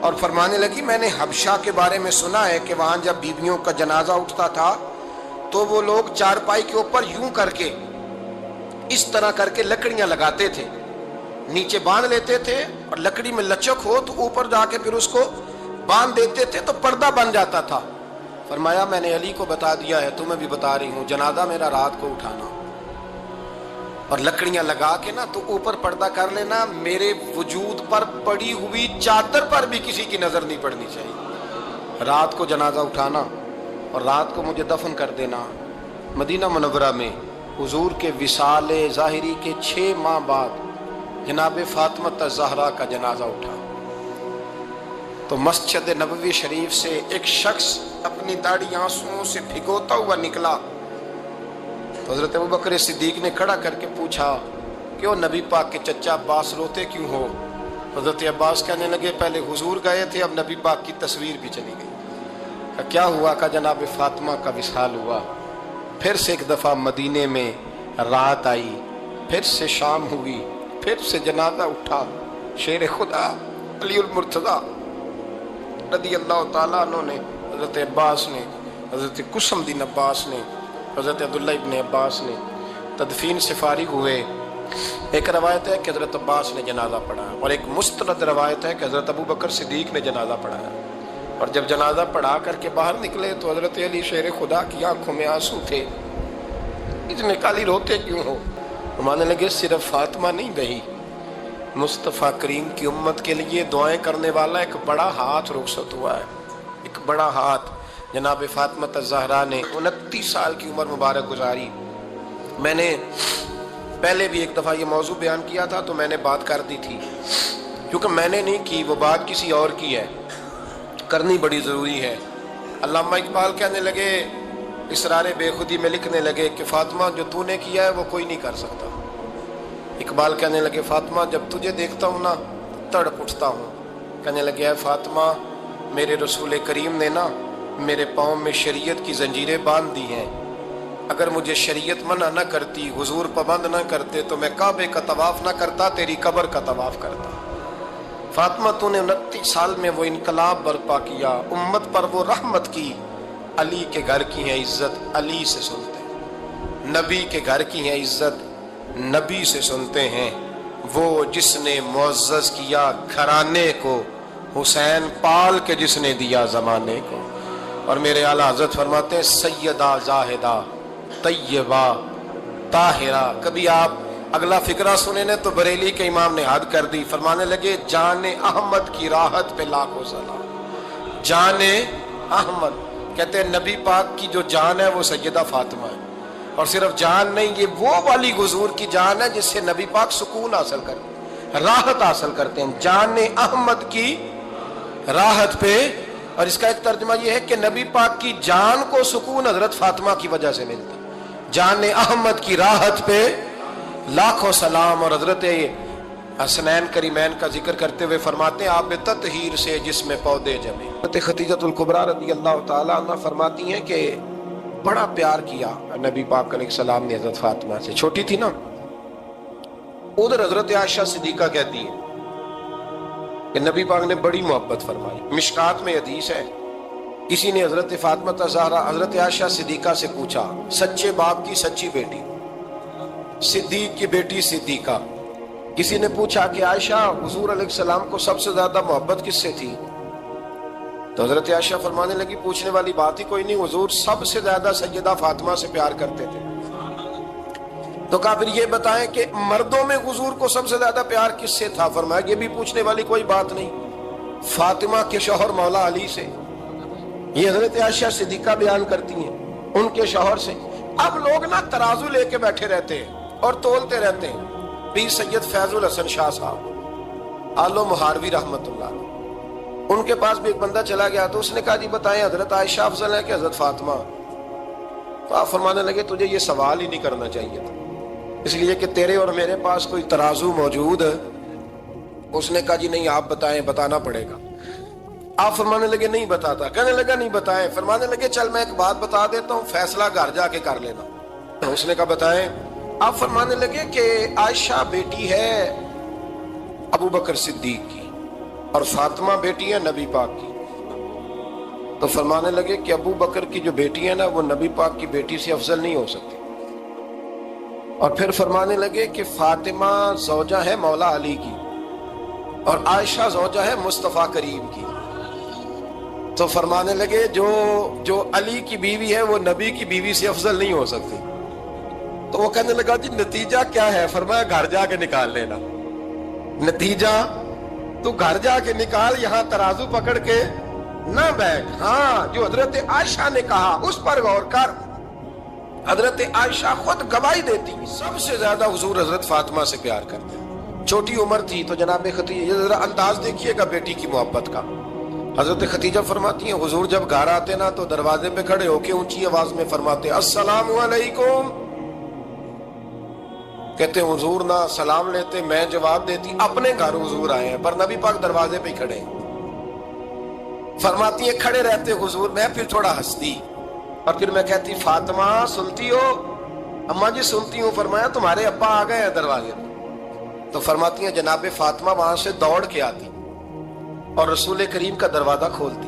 اور فرمانے لگی میں نے حبشہ کے بارے میں سنا ہے کہ وہاں جب بیویوں کا جنازہ اٹھتا تھا تو وہ لوگ چارپائی کے اوپر یوں کر کے اس طرح کر کے لکڑیاں لگاتے تھے، نیچے باندھ لیتے تھے اور لکڑی میں لچک ہو تو اوپر جا کے پھر اس کو باندھ دیتے تھے تو پردہ بن جاتا تھا. فرمایا میں نے علی کو بتا دیا ہے، تمہیں بھی بتا رہی ہوں، جنازہ میرا رات کو اٹھانا اور لکڑیاں لگا کے نا تو اوپر پردہ کر لینا، میرے وجود پر پڑی ہوئی چادر پر بھی کسی کی نظر نہیں پڑنی چاہیے. رات کو جنازہ اٹھانا اور رات کو مجھے دفن کر دینا. مدینہ منورہ میں حضور کے وصال ظاہری کے 6 ماہ بعد جناب فاطمہ الزہرا کا جنازہ اٹھا تو مسجد نبوی شریف سے ایک شخص اپنی داڑھی آنسوؤں سے بھگوتا ہوا نکلا. تو حضرت ابوبکر صدیق نے کھڑا کر کے پوچھا کیوں نبی پاک کے چچا عباس روتے کیوں ہو؟ حضرت عباس کہنے لگے پہلے حضور گئے تھے، اب نبی پاک کی تصویر بھی چلی گئی. کیا ہوا؟ کہ جناب فاطمہ کا وصال ہوا. پھر سے ایک دفعہ مدینے میں رات آئی، پھر سے شام ہوئی، پھر سے جنازہ اٹھا. شیر خدا علی المرتضیٰ رضی اللہ تعالیٰ عنہ نے، حضرت عباس نے، حضرت قسم دین عباس نے، حضرت عبداللہ ابن عباس نے تدفین سے فارغ ہوئے. ایک روایت ہے کہ حضرت عباس نے جنازہ پڑھا اور ایک مستند روایت ہے کہ حضرت ابوبکر صدیق نے جنازہ پڑھایا. اور جب جنازہ پڑھا کر کے باہر نکلے تو حضرت علی شیر خدا کی آنکھوں میں آنسو تھے. اتنے کالی روتے کیوں ہو؟ ماننے لگے صرف فاطمہ نہیں گئی، مصطفیٰ کریم کی امت کے لیے دعائیں کرنے والا ایک بڑا ہاتھ رخصت ہوا ہے. ایک بڑا ہاتھ جناب فاطمہ الزہرا نے 29 سال کی عمر مبارک گزاری. میں نے پہلے بھی ایک دفعہ یہ موضوع بیان کیا تھا تو میں نے بات کر دی تھی، کیونکہ میں نے نہیں کی، وہ بات کسی اور کی ہے، کرنی بڑی ضروری ہے. علامہ اقبال کہنے لگے، اسرار بے خودی میں لکھنے لگے کہ فاطمہ جو تو نے کیا ہے وہ کوئی نہیں کر سکتا. اقبال کہنے لگے فاطمہ جب تجھے دیکھتا ہوں نا تڑپ اٹھتا ہوں. کہنے لگے اے فاطمہ میرے رسول کریم نے نا میرے پاؤں میں شریعت کی زنجیریں باندھ دی ہیں، اگر مجھے شریعت منع نہ کرتی، حضور پابند نہ کرتے تو میں کعبے کا طواف نہ کرتا، تیری قبر کا طواف کرتا. فاطمہ تو نے 29 سال میں وہ انقلاب برپا کیا، امت پر وہ رحمت کی. علی کے گھر کی ہے عزت، علی سے سنتے ہیں. نبی کے گھر کی ہے عزت، نبی سے سنتے ہیں. وہ جس نے معزز کیا گھرانے کو، حسین پال کے جس نے دیا زمانے کو. اور میرے اعلیٰ حضرت فرماتے ہیں سیدہ زاہدہ طیبہ طاہرہ. کبھی آپ اگلا فقرہ سنے نے تو بریلی کے امام نے حد کر دی، فرمانے لگے جان احمد کی راحت پہ لاکھوں سلام. جان احمد کہتے ہیں نبی پاک کی جو جان ہے وہ سیدہ فاطمہ ہے. اور صرف جان نہیں، یہ وہ والی حضور کی جان ہے جس سے نبی پاک سکون حاصل کرتے ہیں، راحت حاصل کرتے ہیں. جان احمد کی راحت پہ. اور اس کا ایک ترجمہ یہ ہے کہ نبی پاک کی جان کو سکون حضرت فاطمہ کی وجہ سے ملتا. جان احمد کی راحت پہ لاکھوں سلام. اور حضرت حسنین کریمین کا ذکر کرتے ہوئے فرماتے ہیں آپ تطہیر سے جس میں پودے جمے. حضرت خدیجہ الکبریٰ رضی اللہ تعالیٰ عنہ فرماتی ہیں کہ بڑا پیار کیا نبی پاک علیہ السلام نے حضرت فاطمہ سے. چھوٹی تھی نا. ادھر حضرت عائشہ صدیقہ کہتی ہے کہ نبی پاک نے بڑی محبت فرمائی. مشکات میں حدیث ہے، کسی نے حضرت فاطمہ الزہرا حضرت عائشہ صدیقہ سے پوچھا، سچے باپ کی سچی بیٹی، صدیق کی بیٹی صدیقہ. کسی نے پوچھا کہ عائشہ حضور علیہ السلام کو سب سے زیادہ محبت کس سے تھی؟ تو حضرت عائشہ فرمانے لگی پوچھنے والی بات ہی کوئی نہیں، حضور سب سے زیادہ سیدہ فاطمہ سے پیار کرتے تھے. تو کہا پھر یہ بتائیں کہ مردوں میں حضور کو سب سے زیادہ پیار کس سے تھا؟ فرمایا یہ بھی پوچھنے والی کوئی بات نہیں، فاطمہ کے شوہر مولا علی سے. یہ حضرت عائشہ صدیقہ بیان کرتی ہیں ان کے شوہر سے. اب لوگ نا ترازو لے کے بیٹھے رہتے ہیں اور تولتے رہتے ہیں. پیر سید فیض الحسن شاہ صاحب آلو مہاروی رحمت اللہ، ان کے پاس بھی ایک بندہ چلا گیا تو اس نے کہا جی بتائیں حضرت عائشہ افضل ہے کہ حضرت فاطمہ؟ تو آپ فرمانے لگے تجھے یہ سوال ہی نہیں کرنا چاہیے تھا، اس لیے کہ تیرے اور میرے پاس کوئی ترازو موجود ہے. اس نے کہا جی نہیں آپ بتائیں، بتانا پڑے گا. آپ فرمانے لگے نہیں بتاتا. کہنے لگا نہیں بتائیں. فرمانے لگے چل میں ایک بات بتا دیتا ہوں، فیصلہ گھر جا کے کر لینا. اس نے کہا بتائیں. آپ فرمانے لگے کہ عائشہ بیٹی ہے ابو بکر صدیق کی اور فاطمہ بیٹی ہے نبی پاک کی. تو فرمانے لگے کہ ابو بکر کی جو بیٹی ہے نا وہ نبی پاک کی بیٹی سے افضل نہیں ہو سکتی. اور پھر فرمانے لگے کہ فاطمہ زوجہ ہے مولا علی کی اور عائشہ زوجہ ہے مصطفیٰ کریم کی. تو فرمانے لگے جو علی کی بیوی ہے وہ نبی کی بیوی سے افضل نہیں ہو سکتی. تو وہ کہنے لگا جی نتیجہ کیا ہے؟ فرمایا گھر جا کے نکال لینا. نتیجہ تو گھر جا کے نکال، یہاں ترازو پکڑ کے نہ بیٹھ. ہاں جو حضرت عائشہ نے کہا اس پر غور کر. حضرت عائشہ خود گواہی دیتی سب سے زیادہ حضور حضرت فاطمہ سے پیار کرتے ہیں. چھوٹی عمر تھی تو جناب خدیجہ، ذرا انداز دیکھیے گا بیٹی کی محبت کا. حضرت خدیجہ فرماتی ہیں حضور جب گھر آتے نا تو دروازے پہ کھڑے ہو کے اونچی آواز میں فرماتے السلام علیکم. کہتے ہیں حضور نہ سلام لیتے، میں جواب دیتی اپنے گھر حضور آئے ہیں پر نبی پاک دروازے پہ کھڑے. فرماتی ہیں کھڑے رہتے حضور، میں پھر تھوڑا ہنستی اور پھر میں کہتی فاطمہ سنتی ہو؟ اماں جی سنتی ہوں. فرمایا تمہارے ابا آ گئے ہیں دروازے پہ. تو فرماتی ہیں جناب فاطمہ وہاں سے دوڑ کے آتی اور رسول کریم کا دروازہ کھولتی،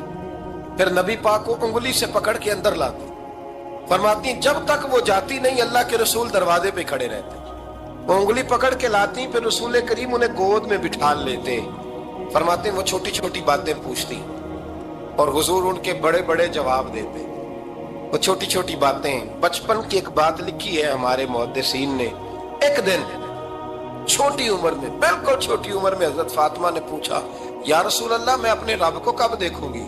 پھر نبی پاک کو انگلی سے پکڑ کے اندر لاتی. فرماتی ہیں جب تک وہ جاتی نہیں اللہ کے رسول دروازے پہ کھڑے رہتے. وہ انگلی پکڑ کے لاتی، پھر رسول کریم انہیں گود میں بٹھا لیتے. فرماتے ہیں وہ چھوٹی چھوٹی باتیں پوچھتی اور حضور ان کے بڑے بڑے جواب دیتے. وہ چھوٹی چھوٹی باتیں، بچپن کی ایک بات لکھی ہے ہمارے محدثین نے. ایک دن چھوٹی عمر میں، بالکل چھوٹی عمر میں حضرت فاطمہ نے پوچھا یا رسول اللہ میں اپنے رب کو کب دیکھوں گی؟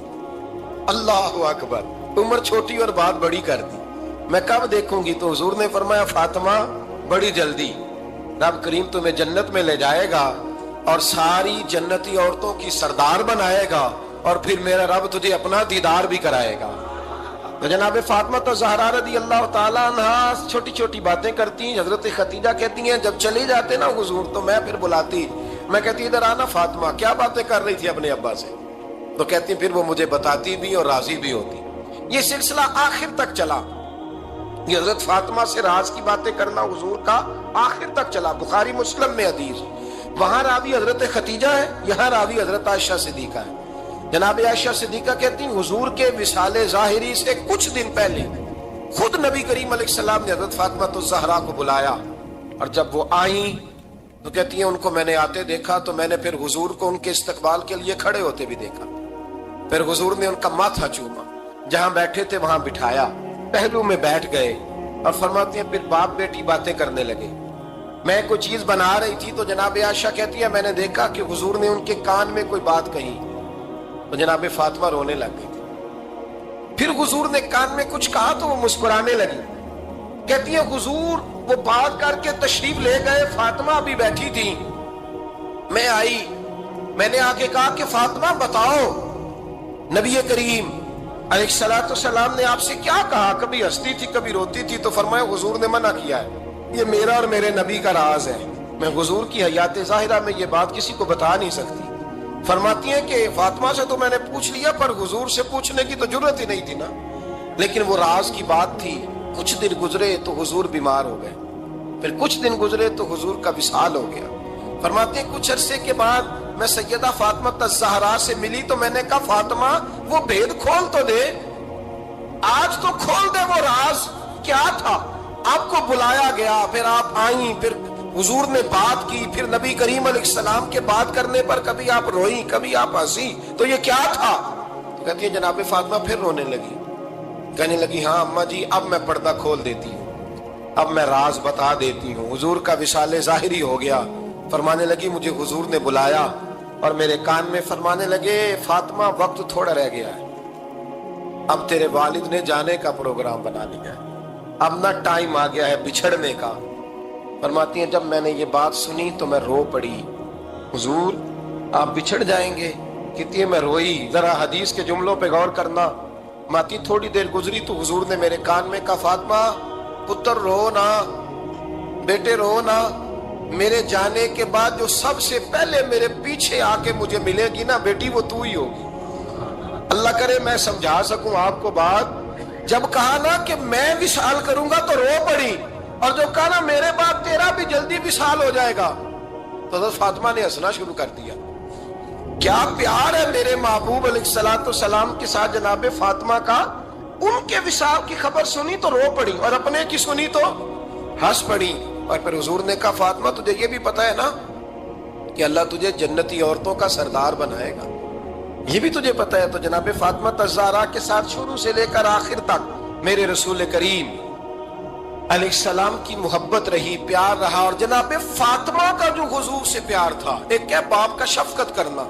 اللہ اکبر، عمر چھوٹی اور بات بڑی کر دی. میں کب دیکھوں گی؟ تو حضور نے فرمایا فاطمہ بڑی جلدی. رب کریم تمہیں جنت میں لے جائے گا اور ساری جنتی عورتوں کی سردار بنائے گا اور پھر میرا رب تجھے اپنا دیدار بھی کرائے گا. تو جناب فاطمہ تو زہرا رضی اللہ تعالیٰ عنہا چھوٹی چھوٹی باتیں کرتی. حضرت خدیجہ کہتی ہیں جب چلی جاتے نا حضور تو میں پھر بلاتی، میں کہتی ادھر آنا فاطمہ، کیا باتیں کر رہی تھی اپنے ابا سے؟ تو کہتی پھر وہ مجھے بتاتی بھی اور راضی بھی ہوتی. یہ سلسلہ آخر تک چلا. یہ حضرت فاطمہ سے راز کی باتیں کرنا حضور کا آخر تک چلا. بخاری مسلم میں حدیث، وہاں راوی حضرت خدیجہ ہے، یہاں راوی حضرت عائشہ صدیقہ ہے. جناب عائشہ صدیقہ کہتی ہیں حضور کے وصال ظاہری سے کچھ دن پہلے خود نبی کریم علیہ السلام نے حضرت فاطمہ الزہرا کو بلایا اور جب وہ آئیں تو کہتی ہیں ان کو میں نے آتے دیکھا تو میں نے پھر حضور کو ان کے استقبال کے لیے کھڑے ہوتے بھی دیکھا. پھر حضور نے ان کا ماتھا چوما، جہاں بیٹھے تھے وہاں بٹھایا، پہلو میں بیٹھ گئے اور فرماتی ہیں پھر باپ بیٹی باتیں کرنے لگے. میں کوئی چیز بنا رہی تھی تو جناب عائشہ کہتی ہے میں نے دیکھا کہ حضور نے ان کے کان میں کوئی بات کہی تو جناب فاطمہ رونے لگ گئی. پھر حضور نے کان میں کچھ کہا تو وہ مسکرانے لگی. کہتی ہے حضور وہ بات کر کے تشریف لے گئے، فاطمہ بھی بیٹھی تھی. میں آئی، میں نے آ کے کہا کہ فاطمہ بتاؤ نبی کریم علیہ الصلوۃ والسلام نے آپ سے کیا کہا؟ کبھی ہنستی تھی کبھی روتی تھی. تو فرمایا حضور نے منع کیا ہے، یہ میرا اور میرے نبی کا راز ہے، میں حضور کی حیات ظاہرہ میں یہ بات کسی کو بتا نہیں سکتی. فرماتی ہیں کہ فاطمہ سے تو میں نے پوچھ لیا پر حضور سے پوچھنے کی تو ضرورت ہی نہیں تھی نا، لیکن وہ راز کی بات تھی. کچھ دن گزرے تو حضور بیمار ہو گئے، پھر کچھ دن گزرے تو حضور کا وصال ہو گیا. فرماتے ہیں کچھ عرصے کے بعد میں سیدہ فاطمہ الزہرا سے ملی تو میں نے کہا فاطمہ وہ بھید کھول تو دے، آج تو کھول دے وہ راز کیا تھا. آپ کو بلایا گیا، پھر آپ آئیں، پھر حضور نے بات کی، پھر نبی کریم علیہ السلام کے بات کرنے پر کبھی آپ روئی کبھی آپ ہنسی، تو یہ کیا تھا؟ تو کہتی ہے جناب فاطمہ پھر رونے لگی، کہنے لگی ہاں اماں جی اب میں پردہ کھول دیتی ہوں، اب میں راز بتا دیتی ہوں. حضور کا وصال ظاہری ہو گیا. فرمانے لگی مجھے حضور نے بلایا اور میرے کان میں فرمانے لگے فاطمہ وقت تھوڑا رہ گیا ہے، اب تیرے والد نے جانے کا پروگرام بنا لیا ہے، اب نہ ٹائم آ گیا ہے بچھڑنے کا. فرماتی ہیں جب میں نے یہ بات سنی تو میں رو پڑی، حضور آپ بچھڑ جائیں گے؟ کہتی ہے میں روئی. ذرا حدیث کے جملوں پہ غور کرنا. ماتی تھوڑی دیر گزری تو حضور نے میرے کان میں کہا فاطمہ پتر رو نا، بیٹے رو نا، میرے جانے کے بعد جو سب سے پہلے میرے پیچھے آ کے مجھے ملے گی نا بیٹی وہ تو ہی ہوگی. اللہ کرے میں سمجھا سکوں آپ کو بات. جب کہا نا کہ میں وصال کروں گا تو رو پڑی، اور جو کہا نا میرے بعد تیرا بھی جلدی وصال ہو جائے گا تو حضرت فاطمہ نے ہنسنا شروع کر دیا. کیا پیار ہے میرے محبوب علیہ الصلوۃ والسلام کے ساتھ جناب فاطمہ کا. ان کے وصال کی خبر سنی تو رو پڑی اور اپنے کی سنی تو ہنس پڑی. اور پھر حضور نے کہا فاطمہ تجھے یہ بھی پتا ہے نا کہ اللہ تجھے جنتی عورتوں کا سردار بنائے گا. یہ بھی تجھے پتہ ہے؟ تو جناب فاطمہ الزہرا کے ساتھ شروع سے لے کر آخر تک میرے رسول کریم علیہ السلام کی محبت رہی، پیار رہا. اور جناب فاطمہ کا جو حضور سے پیار تھا، ایک ہے باپ کا شفقت کرنا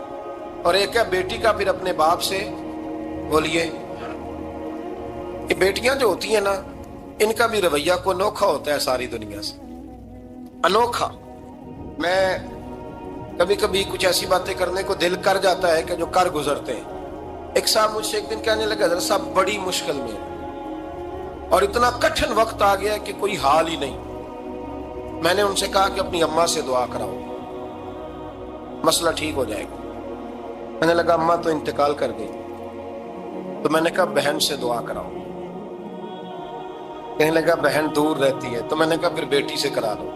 اور ایک ہے بیٹی کا پھر اپنے باپ سے، بولیے، یہ بیٹیاں جو ہوتی ہیں نا، ان کا بھی رویہ کو انوکھا ہوتا ہے ساری دنیا سے، انوکھا. میں کبھی کبھی کچھ ایسی باتیں کرنے کو دل کر جاتا ہے کہ جو کر گزرتے ہیں. ایک صاحب مجھ سے ایک دن کہنے لگا، حضرت صاحب بڑی مشکل میں اور اتنا کٹھن وقت آ گیا کہ کوئی حال ہی نہیں. میں نے ان سے کہا کہ اپنی اماں سے دعا کراؤ، مسئلہ ٹھیک ہو جائے گا. میں نے لگا اماں تو انتقال کر گئی، تو میں نے کہا بہن سے دعا کراؤ. کہنے لگا بہن دور رہتی ہے. تو میں نے کہا پھر بیٹی سے کرا دو.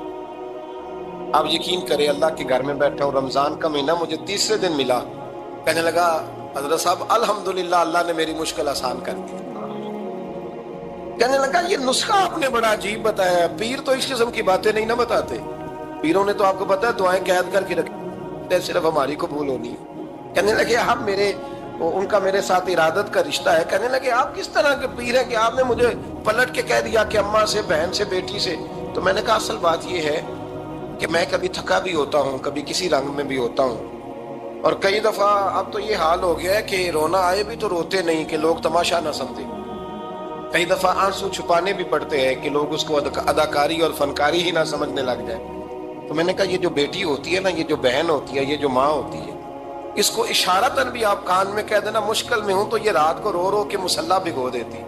آپ یقین کریں، اللہ کے گھر میں بیٹھا ہوں، رمضان کا مہینہ مجھے تیسرے دن ملا. کہنے لگا حضرت صاحب الحمدللہ اللہ نے میری مشکل آسان کر دی. کہنے لگا یہ نسخہ آپ نے بڑا عجیب بتایا، پیر تو اس قسم کی باتیں نہیں نہ بتاتے. پیروں نے تو آپ کو پتا ہے دعائیں قید کر کے رکھی، صرف ہماری قبول ہونی ہے. کہنے لگے آپ ان کا میرے ساتھ ارادت کا رشتہ ہے. کہنے لگے آپ کس طرح کے پیر ہیں کہ آپ نے مجھے پلٹ کے کہہ دیا کہ اماں سے، بہن سے، بیٹی سے. تو میں نے کہا اصل بات یہ ہے کہ میں کبھی تھکا بھی ہوتا ہوں، کبھی کسی رنگ میں بھی ہوتا ہوں، اور کئی دفعہ اب تو یہ حال ہو گیا ہے کہ رونا آئے بھی تو روتے نہیں کہ لوگ تماشا نہ سمجھیں. کئی دفعہ آنسو چھپانے بھی پڑتے ہیں کہ لوگ اس کو اداکاری اور فنکاری ہی نہ سمجھنے لگ جائے. تو میں نے کہا یہ جو بیٹی ہوتی ہے نا، یہ جو بہن ہوتی ہے، یہ جو ماں ہوتی ہے، اس کو اشارتاً بھی آپ کان میں کہہ دینا مشکل میں ہوں تو یہ رات کو رو رو کے مصلی بھگو دیتی.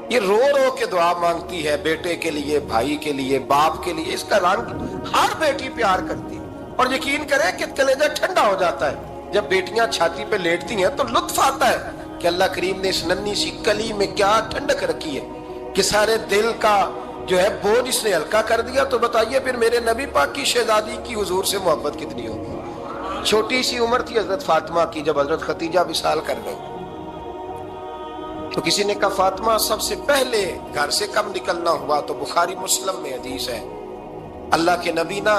یہ رو رو کے دعا مانگتی ہے بیٹے کے لیے، بھائی کے لیے، باپ کے لیے. اس کا رنگ ہر بیٹی پیار کرتی ہے. اور یقین کریں کہ کلیجہ ٹھنڈا ہو جاتا ہے جب بیٹیاں چھاتی پہ لیٹتی ہیں تو لطف آتا ہے کہ اللہ کریم نے اس ننھی سی کلی میں کیا ٹھنڈک رکھی ہے کہ سارے دل کا جو ہے بوجھ اس نے ہلکا کر دیا. تو بتائیے پھر میرے نبی پاک کی شہزادی کی حضور سے محبت کتنی ہوگی. چھوٹی سی عمر تھی حضرت فاطمہ کی جب حضرت خدیجہ وصال کر گئی. تو کسی نے کہا فاطمہ سب سے پہلے گھر سے کب نکلنا ہوا؟ تو بخاری مسلم میں حدیث ہے، اللہ کے نبی نا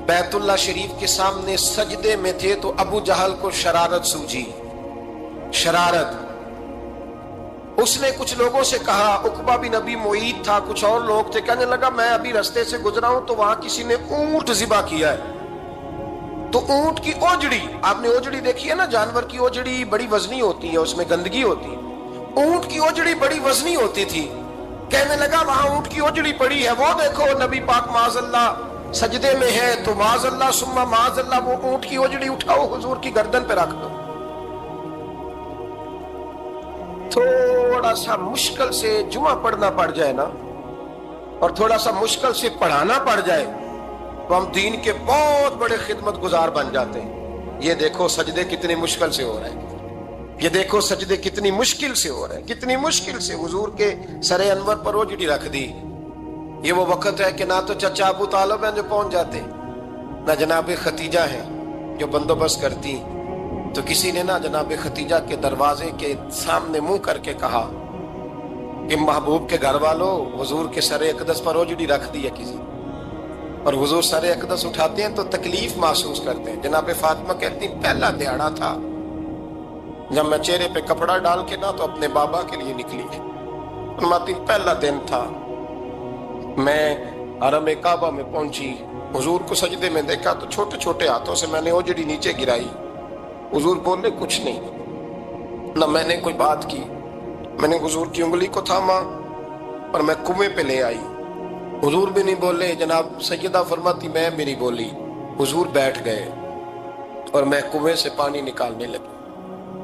بیت اللہ شریف کے سامنے سجدے میں تھے تو ابو جہل کو شرارت سوجی. شرارت. اس نے کچھ لوگوں سے کہا، عقبہ بن ابی معیط تھا، کچھ اور لوگ تھے. کہنے لگا میں ابھی رستے سے گزرا ہوں تو وہاں کسی نے اونٹ ذبح کیا ہے. تو اونٹ کی اوجڑی، آپ نے اوجڑی دیکھی ہے نا، جانور کی اوجڑی بڑی وزنی ہوتی ہے، اس میں گندگی ہوتی ہے. اونٹ کی اوجڑی بڑی وزنی ہوتی تھی. کہنے لگا وہاں اونٹ کی اوجڑی پڑی ہے، وہ دیکھو نبی پاک معاذ اللہ سجدے میں ہے، تو معاذ اللہ ثم معاذ اللہ وہ اونٹ کی اوجڑی اٹھاؤ حضور کی گردن پہ رکھ دو. تھوڑا سا مشکل سے جمعہ پڑھنا پڑ جائے نا، اور تھوڑا سا مشکل سے پڑھانا پڑ جائے تو ہم دین کے بہت بڑے خدمت گزار بن جاتے ہیں. یہ دیکھو سجدے کتنی مشکل سے ہو رہے ہیں، یہ دیکھو سجدے کتنی مشکل سے ہو رہے ہیں، کتنی مشکل سے حضور کے سر انور پر اوجڑی رکھ دی. یہ وہ وقت ہے کہ نہ تو چچا ابو طالب ہیں جو پہنچ جاتے، نہ جناب ختیجہ ہیں جو بندوبست کرتی. تو کسی نے نہ جناب ختیجہ کے دروازے کے سامنے منہ کر کے کہا کہ محبوب کے گھر والوں حضور کے سر اقدس پر اوجڑی رکھ دی ہے کسی، اور حضور سر اقدس اٹھاتے ہیں تو تکلیف محسوس کرتے ہیں. جناب فاطمہ کہتی پہلا دیہڑا تھا جب میں چہرے پہ کپڑا ڈال کے نہ تو اپنے بابا کے لیے نکلی. فرماتی پہلا دن تھا، میں حرم کعبہ میں پہنچی، حضور کو سجدے میں دیکھا تو چھوٹے چھوٹے ہاتھوں سے میں نے اوجڑی نیچے گرائی. حضور بولے کچھ نہیں، نہ میں نے کوئی بات کی. میں نے حضور کی انگلی کو تھاما اور میں کنویں پہ لے آئی. حضور بھی نہیں بولے. جناب سیدہ فرماتی میں بھی نہیں بولی. حضور بیٹھ گئے اور میں کنویں سے پانی نکالنے لگی.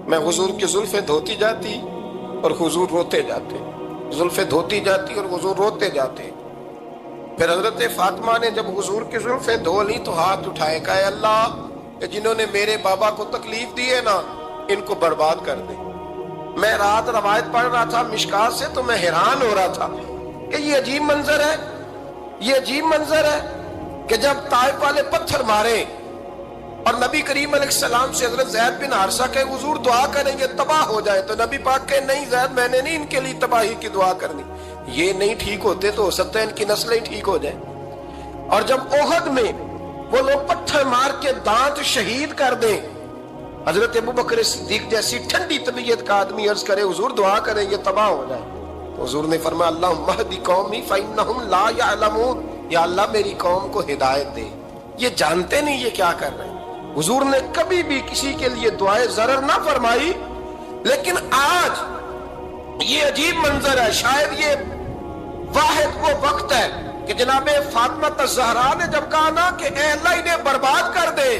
میں حضور کی زلفیں دھوتی جاتی اور حضور روتے جاتے، زلفیں دھوتی جاتی اور حضور روتے جاتے. پھر حضرت فاطمہ نے جب حضور کی زلفیں دھو لی تو ہاتھ اٹھائے، کہا اللہ کہ جنہوں نے میرے بابا کو تکلیف دی ہے نا ان کو برباد کر دے. میں رات روایت پڑھ رہا تھا مشکات سے تو میں حیران ہو رہا تھا کہ یہ عجیب منظر ہے، یہ عجیب منظر ہے کہ جب طائف والے پتھر مارے اور نبی کریم علیہ السلام سے حضرت زید بن حارثہ کہ حضور دعا کریں یہ تباہ ہو جائے، تو نبی پاک کہ نہیں زید میں نے نہیں ان کے لیے تباہی کی دعا کرنی، یہ نہیں ٹھیک ہوتے تو ہو سکتا ہے ان کی نسلیں ٹھیک ہو جائیں. اور جب احد میں وہ لوگ پتھر مار کے دانت شہید کر دیں حضرت ابو بکر صدیق جیسی ٹھنڈی طبیعت کا آدمی عرض کرے حضور دعا کریں یہ تباہ ہو جائے، تو حضور نے فرمایا اللہم اہدی قومی فإنہم لا یعلمون، یا اللہ میری قوم کو ہدایت دے، یہ جانتے نہیں یہ کیا کر رہے ہیں۔ حضور نے کبھی بھی کسی کے لیے دعائے ضرر نہ فرمائی، لیکن آج یہ عجیب منظر ہے، شاید یہ واحد وہ وقت ہے کہ جناب فاطمہ الزہرا نے جب کہا نا کہ اے اللہ انہیں برباد کر دے،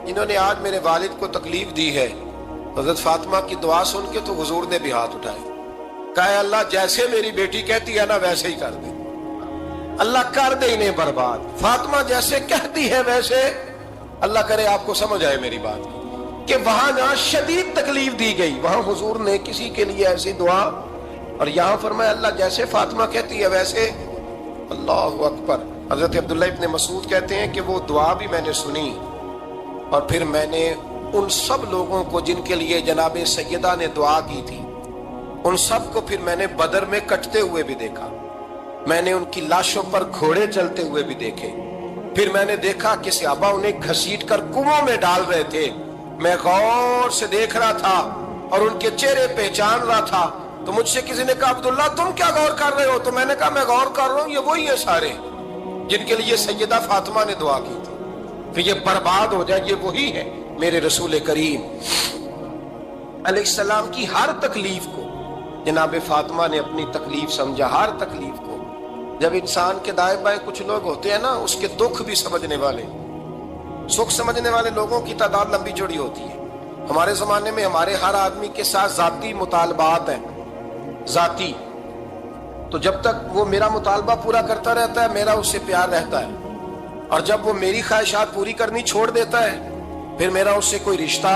انہوں نے آج میرے والد کو تکلیف دی ہے، حضرت فاطمہ کی دعا سن کے تو حضور نے بھی ہاتھ اٹھائے، کہا اے اللہ جیسے میری بیٹی کہتی ہے نا ویسے ہی کر دے، اللہ کر دے انہیں برباد، فاطمہ جیسے کہتی ہے ویسے، اللہ کرے آپ کو سمجھ آئے میری بات کہ وہاں جہاں شدید تکلیف دی گئی وہاں حضور نے کسی کے لیے ایسی دعا، اور یہاں فرمایا اللہ جیسے فاطمہ کہتی ہے ویسے، اللہ اکبر۔ حضرت عبداللہ ابن مسعود کہتے ہیں کہ وہ دعا بھی میں نے سنی، اور پھر میں نے ان سب لوگوں کو جن کے لیے جناب سیدہ نے دعا کی تھی، ان سب کو پھر میں نے بدر میں کٹتے ہوئے بھی دیکھا، میں نے ان کی لاشوں پر گھوڑے چلتے ہوئے بھی دیکھے، پھر میں نے دیکھا کہ صحابہ انہیں گھسیٹ کر کنووں میں ڈال رہے تھے، میں غور سے دیکھ رہا تھا اور ان کے چہرے پہچان رہا تھا، تو مجھ سے کسی نے کہا عبداللہ تم کیا غور کر رہے ہو؟ تو میں نے کہا میں غور کر رہا ہوں یہ وہی ہیں سارے جن کے لیے سیدہ فاطمہ نے دعا کی تھی کہ یہ برباد ہو جائے، یہ وہی ہے میرے رسول کریم علیہ السلام کی ہر تکلیف کو جناب فاطمہ نے اپنی تکلیف سمجھا، ہر تکلیف کو۔ جب انسان کے دائیں بائیں کچھ لوگ ہوتے ہیں نا اس کے دکھ بھی سمجھنے والے، سکھ سمجھنے والے لوگوں کی تعداد لمبی چوڑی ہوتی ہے۔ ہمارے زمانے میں ہمارے ہر آدمی کے ساتھ ذاتی مطالبات ہیں، ذاتی، تو جب تک وہ میرا مطالبہ پورا کرتا رہتا ہے میرا اس سے پیار رہتا ہے، اور جب وہ میری خواہشات پوری کرنی چھوڑ دیتا ہے پھر میرا اس سے کوئی رشتہ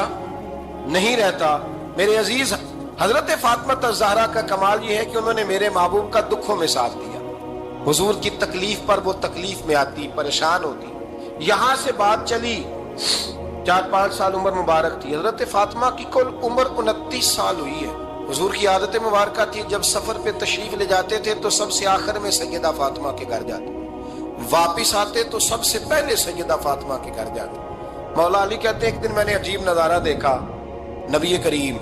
نہیں رہتا۔ میرے عزیز حضرت فاطمہ الزہرا کا کمال یہ ہے کہ انہوں نے میرے محبوب کا دکھوں میں ساتھ دیا، حضور کی تکلیف پر وہ تکلیف میں آتی، پریشان ہوتی۔ یہاں سے بات چلی 4-5 سال عمر مبارک تھی، حضرت فاطمہ کی کل عمر 29 سال ہوئی ہے۔ حضور کی عادت مبارکہ تھی جب سفر پہ تشریف لے جاتے تھے تو سب سے آخر میں سیدہ فاطمہ کے گھر جاتے، واپس آتے تو سب سے پہلے سیدہ فاطمہ کے گھر جاتے۔ مولا علی کہتے ہیں ایک دن میں نے عجیب نظارہ دیکھا، نبی کریم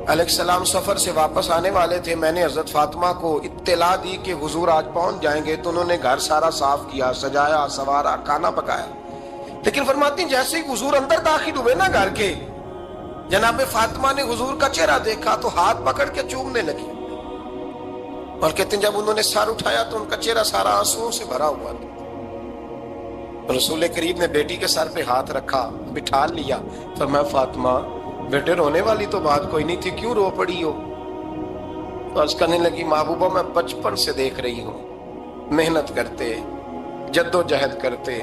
علیہ السلام سفر سے واپس آنے والے تھے، میں نے حضرت فاطمہ کو اطلاع دی کہ حضور آج پہنچ جائیں گے، تو انہوں نے گھر سارا صاف کیا، سجایا، سوارا، کھانا پکایا، لیکن فرماتی ہیں جیسے ہی حضور اندر داخل ہوئے نا گھر کے، جناب فاطمہ نے حضور کا چہرہ دیکھا تو ہاتھ پکڑ کے چومنے لگی، اور کہتے ہیں جب انہوں نے سر اٹھایا تو ان کا چہرہ سارا آنسوؤں سے بھرا ہوا تھا۔ رسول کریم نے بیٹی کے سر پہ ہاتھ رکھا، بٹھا لیا، فرمایا فاطمہ بیٹے رونے والی تو بات کوئی نہیں تھی، کیوں رو پڑی ہو؟ تو عرض کرنے لگی محبوبہ میں بچپن سے دیکھ رہی ہوں محنت کرتے، جد و جہد کرتے،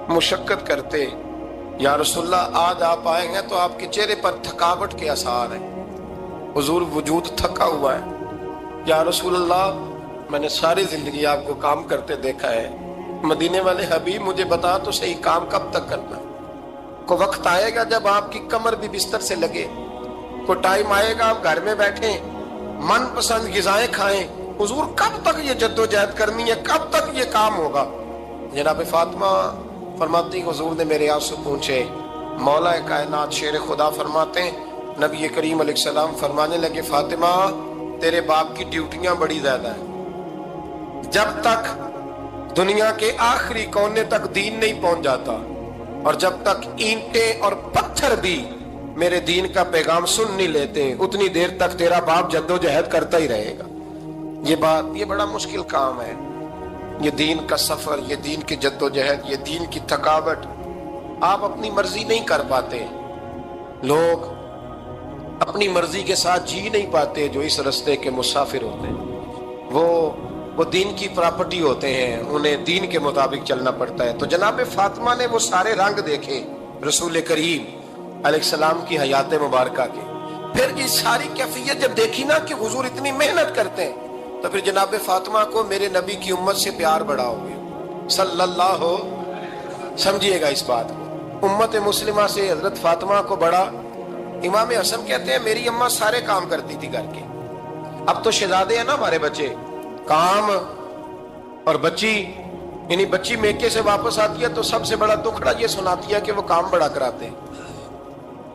مشقت کرتے، یا رسول اللہ آج آپ آئے ہیں تو آپ کے چہرے پر تھکاوٹ کے آثار ہیں، حضور وجود تھکا ہوا ہے۔ یا رسول اللہ میں نے ساری زندگی آپ کو کام کرتے دیکھا ہے، مدینے والے حبیب مجھے بتا تو صحیح کام کب تک کرنا ہے؟ کو وقت آئے گا جب آپ کی کمر بھی بستر سے لگے، کو ٹائم آئے گا آپ گھر میں بیٹھیں من پسند غذائیں کھائیں، حضور کب تک یہ جد و جہد کرنی ہے، کب تک یہ کام ہوگا؟ جناب فاطمہ فرماتی حضور نے میرے آنسو پوچھے، مولا کائنات شیر خدا فرماتے ہیں نبی کریم علیہ السلام فرمانے لگے فاطمہ تیرے باپ کی ڈیوٹیاں بڑی زیادہ ہیں، جب تک دنیا کے آخری کونے تک دین نہیں پہنچ جاتا اور جب تک اینٹیں اور پتھر بھی میرے دین کا پیغام سن نہیں لیتے اتنی دیر تک تیرا باپ جد و جہد کرتا ہی رہے گا۔ یہ بڑا مشکل کام ہے، یہ دین کا سفر، یہ دین کی جد و جہد، یہ دین کی تھکاوٹ، آپ اپنی مرضی نہیں کر پاتے، لوگ اپنی مرضی کے ساتھ جی نہیں پاتے جو اس رستے کے مسافر ہوتے ہیں، وہ دین کی پراپرٹی ہوتے ہیں، انہیں دین کے مطابق چلنا پڑتا ہے۔ تو جناب فاطمہ نے وہ سارے رنگ دیکھے رسول کریم علیہ السلام کی حیات مبارکہ کے، پھر یہ ساری کیفیت جب دیکھی نا کہ حضور اتنی محنت کرتے ہیں تو پھر جناب فاطمہ کو میرے نبی کی امت سے پیار بڑا ہو گیا صلی اللہ ہو، سمجھیے گا اس بات کو، امت مسلمہ سے حضرت فاطمہ کو بڑا۔ امام حسن کہتے ہیں میری اماں سارے کام کرتی تھی گھر کے، اب تو شہزادے ہیں نا ہمارے بچے، کام اور بچی، یعنی بچی میکے سے واپس آتی ہے تو سب سے بڑا دکھڑا یہ سناتی ہے کہ وہ کام بڑا کراتے ہیں،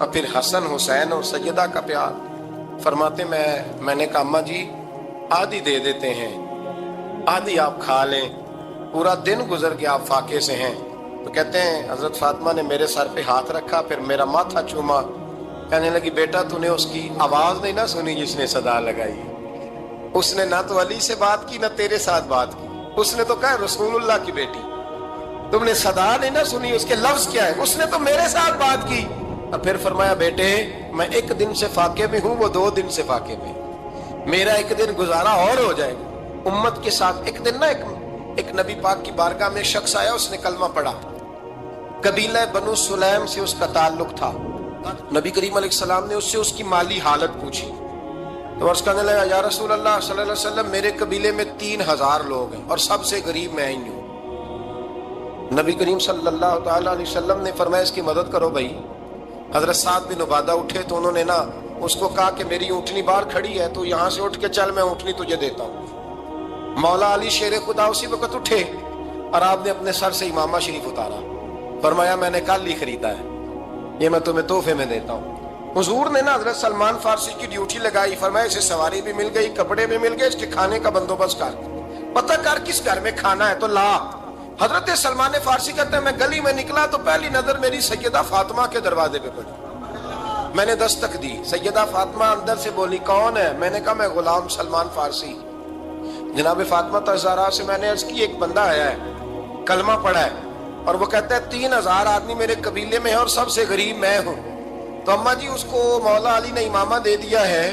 اور پھر حسن حسین اور سیدہ کا پیار۔ فرماتے میں نے کہا اماں جی آدھی دے دیتے ہیں، آدھی آپ کھا لیں، پورا دن گزر گیا آپ فاقے سے ہیں۔ تو کہتے ہیں حضرت فاطمہ نے میرے سر پہ ہاتھ رکھا، پھر میرا ماتھا چوما، کہنے لگی بیٹا تو نے اس کی آواز نہیں نہ سنی جس نے صدا لگائی، اس نے نہ تو علی سے بات کی نہ تیرے ساتھ بات کی، اس نے تو کہا رسول اللہ کی بیٹی، تم نے صدا نہیں نہ سنی، اس کے لفظ کیا ہے، اس نے تو میرے ساتھ بات کی۔ اور پھر فرمایا بیٹے میں ایک دن سے فاقے میں ہوں، وہ 2 دن سے فاقے میں، میرا ایک دن گزارا اور ہو جائے گا امت کے ساتھ۔ ایک دن نا ایک نبی پاک کی بارگاہ میں شخص آیا، اس نے کلمہ پڑھا، قبیلہ بنو سلیم سے اس کا تعلق تھا۔ نبی کریم علیہ السلام نے اس سے اس کی مالی حالت پوچھی، تو عرض کرنے لگا یا رسول اللہ صلی اللہ علیہ وسلم میرے قبیلے میں 3000 لوگ ہیں اور سب سے غریب میں ہی ہوں۔ نبی کریم صلی اللہ تعالیٰ علیہ وسلم نے فرمایا اس کی مدد کرو بھائی۔ حضرت سعد بن عبادہ اٹھے تو انہوں نے نا اس کو کہا کہ میری اونٹنی باہر کھڑی ہے تو یہاں سے اٹھ کے چل، میں اونٹنی تجھے دیتا ہوں۔ مولا علی شیر خدا اسی وقت اٹھے اور آپ نے اپنے سر سے امامہ شریف اتارا، فرمایا میں نے کل ہی خریدا ہے، یہ میں تمہیں تحفے میں دیتا ہوں۔ حضور نے نا حضرت سلمان فارسی کی ڈیوٹی لگائی، فرمایا اسے سواری بھی مل گئی، کپڑے بھی مل گئے، اس کے کھانے کا بندوبست کر، پتہ کر کس گھر میں کھانا ہے تو لا۔ حضرت سلمان فارسی کہتے ہیں میں گلی میں نکلا تو پہلی نظر میری سیدہ فاطمہ کے دروازے پہ پڑی، میں نے دستک دی، سیدہ فاطمہ اندر سے بولی کون ہے؟ میں نے کہا میں غلام سلمان فارسی۔ جناب فاطمہ الزہرا سے میں نے عرض کی ایک بندہ آیا ہے، کلمہ پڑھا ہے اور وہ کہتا ہے 3000 آدمی میرے قبیلے میں ہے اور سب سے غریب میں ہوں۔ تو اماں جی اس کو مولا علی نے امامہ دے دیا ہے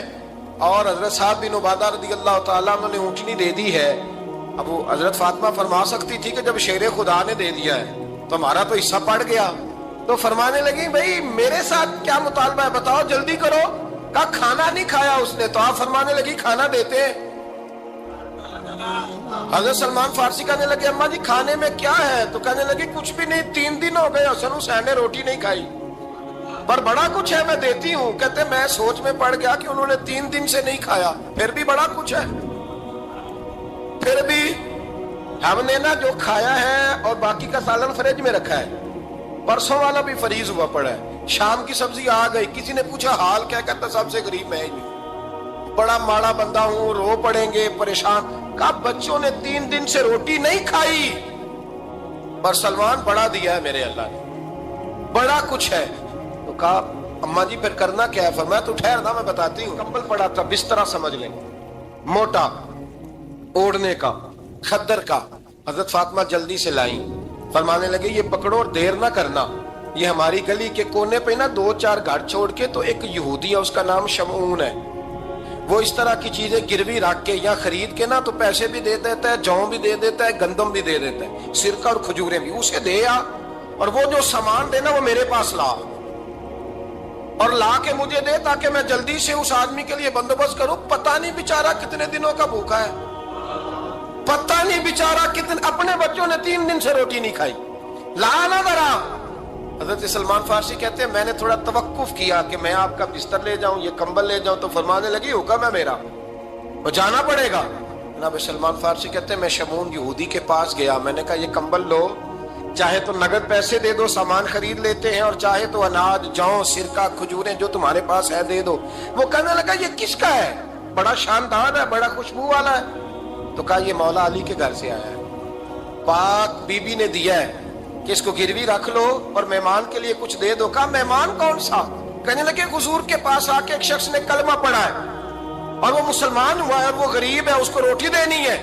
اور حضرت سعد بن عبادہ رضی اللہ تعالیٰ عنہ نے اونٹنی دے دی ہے۔ اب وہ حضرت فاطمہ فرما سکتی تھی کہ جب شیر خدا نے دے دیا ہے تو ہمارا تو حصہ پڑ گیا، تو فرمانے لگی بھئی میرے ساتھ کیا مطالبہ ہے بتاؤ جلدی کرو۔ کہا کھانا نہیں کھایا اس نے، تو آپ فرمانے لگی کھانا دیتے ہیں۔ حضرت سلمان فارسی کہنے لگے اماں جی کھانے میں کیا ہے؟ تو کہنے لگی کچھ بھی نہیں، 3 دن ہو گئے حسن حسین نے روٹی نہیں کھائی، پر بڑا کچھ ہے میں دیتی ہوں۔ کہتے میں سوچ میں پڑ گیا کہ انہوں نے 3 دن سے نہیں کھایا، پھر بھی بڑا کچھ ہے، پھر بھی ہم نے نا جو کھایا ہے اور باقی کا سالن فریج میں رکھا ہے، پرسوں والا بھی فریز ہوا پڑا ہے، شام کی سبزی آ گئی، کسی نے پوچھا حال کیا؟ کہتا سب سے غریب میں ہی ہوں، بڑا ماڑا بندہ ہوں، رو پڑیں گے پریشان۔ کہا بچوں نے 3 دن سے روٹی نہیں کھائی، پر سلمان بڑا دیا ہے میرے اللہ نے، بڑا کچھ ہے۔ تو کہا اماں جی پھر کرنا کیا ہے؟ فرمایا تو ٹھہرنا میں بتاتی ہوں۔ کمبل پڑا تھا، بسترا سمجھ لیں، موٹا اوڑھنے کا، خدر کا، حضرت فاطمہ جلدی سے لائیں، فرمانے لگے یہ پکڑو اور دیر نہ کرنا، یہ ہماری گلی کے کونے پہ نا 2-4 گھر چھوڑ کے تو ایک یہودی ہے، اس کا نام شمعون ہے، وہ اس طرح کی چیزیں گروی رکھ کے یا خرید کے نا تو پیسے بھی دے دیتا ہے، جوں بھی دے دیتا ہے، گندم بھی دے دیتا ہے، سرکہ اور کھجوریں بھی، اسے دے آ اور وہ جو سامان دینا وہ میرے پاس لا اور لا کے مجھے دے تاکہ میں جلدی سے اس آدمی کے لیے بندوبست کروں۔ پتہ نہیں بیچارہ کتنے دنوں کا بھوکا ہے، پتہ نہیں بیچارہ کتنے، اپنے بچوں نے 3 دن سے روٹی نہیں کھائی، لانا ذرا۔ حضرت سلمان فارسی کہتے ہیں میں نے تھوڑا توقف کیا کہ میں آپ کا بستر لے جاؤں، یہ کمبل لے جاؤں، تو فرمانے لگی حکم ہے میرا، وہ جانا پڑے گا۔ جناب سلمان فارسی کہتے ہیں میں شمعون یہودی کے پاس گیا، میں نے کہا یہ کمبل لو، چاہے تو نگد پیسے دے دو، سامان خرید لیتے ہیں، اور چاہے تو اناج، جوں، سرکہ، کھجوریں جو تمہارے پاس ہے دے دو۔ وہ کہنے لگا یہ کس کا ہے؟ بڑا شاندار ہے، بڑا خوشبو والا ہے۔ تو کہا یہ مولا علی کے گھر سے آیا ہے، پاک بی بی نے دیا ہے کہ اس کو گروی رکھ لو اور مہمان کے لیے کچھ دے دو۔ کہا مہمان کون سا؟ کہنے لگے حضور کے پاس آ کے ایک شخص نے کلمہ پڑھا ہے اور وہ مسلمان ہوا ہے اور وہ غریب ہے، اس کو روٹی دینی ہے۔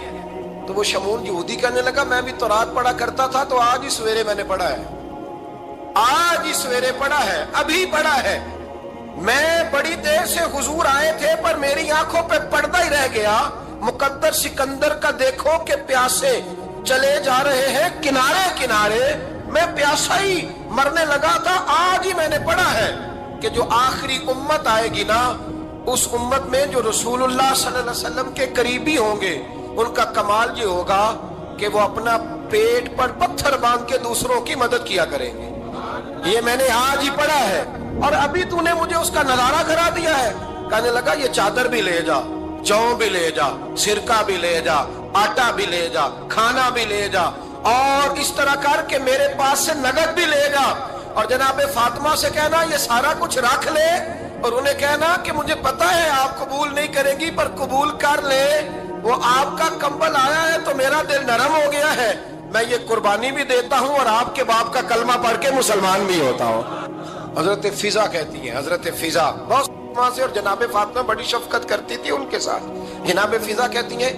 تو وہ شمعون یہودی کہنے لگا میں بھی تورات پڑھا کرتا تھا، تو آج ہی سویرے میں نے پڑھا ہے، آج ہی سویرے پڑھا ہے، ابھی پڑھا ہے، میں بڑی دیر سے حضور آئے تھے پر میری آنکھوں پہ پردہ ہی رہ گیا، مقدر سکندر کا دیکھو کہ پیاسے چلے جا رہے ہیں کنارے کنارے، میں پیاسا ہی مرنے لگا تھا، آج ہی میں نے پڑھا ہے کہ جو آخری امت آئے گی نا، اس امت میں جو رسول اللہ صلی اللہ علیہ وسلم کے قریبی ہوں گے، ان کا کمال یہ ہوگا کہ وہ اپنا پیٹ پر پتھر باندھ کے دوسروں کی مدد کیا کریں گے۔ یہ میں نے آج ہی پڑھا ہے اور ابھی تو نے مجھے اس کا نظارہ کرا دیا ہے۔ کہنے لگا یہ چادر بھی لے جا، جوں بھی لے جا، سرکہ بھی لے جا، آٹا بھی لے جا، کھانا بھی لے جا، اور اس طرح کر کے میرے پاس سے نگد بھی لے جا، اور جناب فاطمہ سے کہنا یہ سارا کچھ رکھ لے، اور انہیں کہنا کہ مجھے پتا ہے آپ قبول نہیں کریں گی پر قبول کر لے، وہ آپ کا کمبل آیا ہے تو میرا دل نرم ہو گیا ہے، میں یہ قربانی بھی دیتا ہوں اور آپ کے باپ کا کلمہ پڑھ کے مسلمان بھی ہوتا ہوں۔ حضرت فضا کہتی ہیں، حضرت فضا بہت وہاں سے، اور جناب فاطمہ بڑی شفقت کرتی تھی ان کے ساتھ۔ جناب فضا کہتی ہیں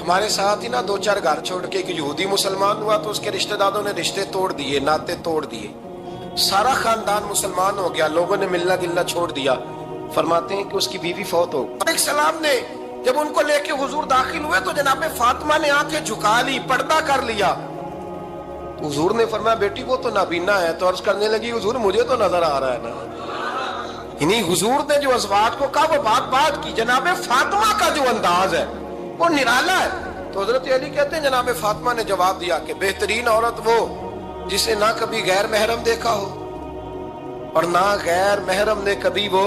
ہمارے ساتھ ہی نا دو چار گھر چھوڑ کے ایک یہودی مسلمان ہوا تو اس کے رشتہ داروں نے رشتے توڑ دیے، ناطے توڑ دیے، سارا خاندان مسلمان ہو گیا، لوگوں نے ملنا جلنا چھوڑ دیا۔ فرماتے ہیں کہ اس کی بیوی فوت ہو گئی۔ السلام نے جب ان کو لے کے حضور داخل ہوئے تو جناب فاطمہ نے آنکھیں جھکا لی، پردہ کر لیا۔ حضور نے فرمایا بیٹی وہ تو نابینا ہے، تو عرض کرنے لگی حضور مجھے تو نظر آ رہا ہے نا۔ یعنی حضور نے جو ازواج کو کہا وہ بات کی، جناب فاطمہ کا جو انداز ہے وہ نرالا ہے۔ تو حضرت علی کہتے ہیں جناب فاطمہ نے جواب دیا کہ بہترین عورت وہ جسے نہ کبھی غیر محرم دیکھا ہو اور نہ غیر محرم نے کبھی، وہ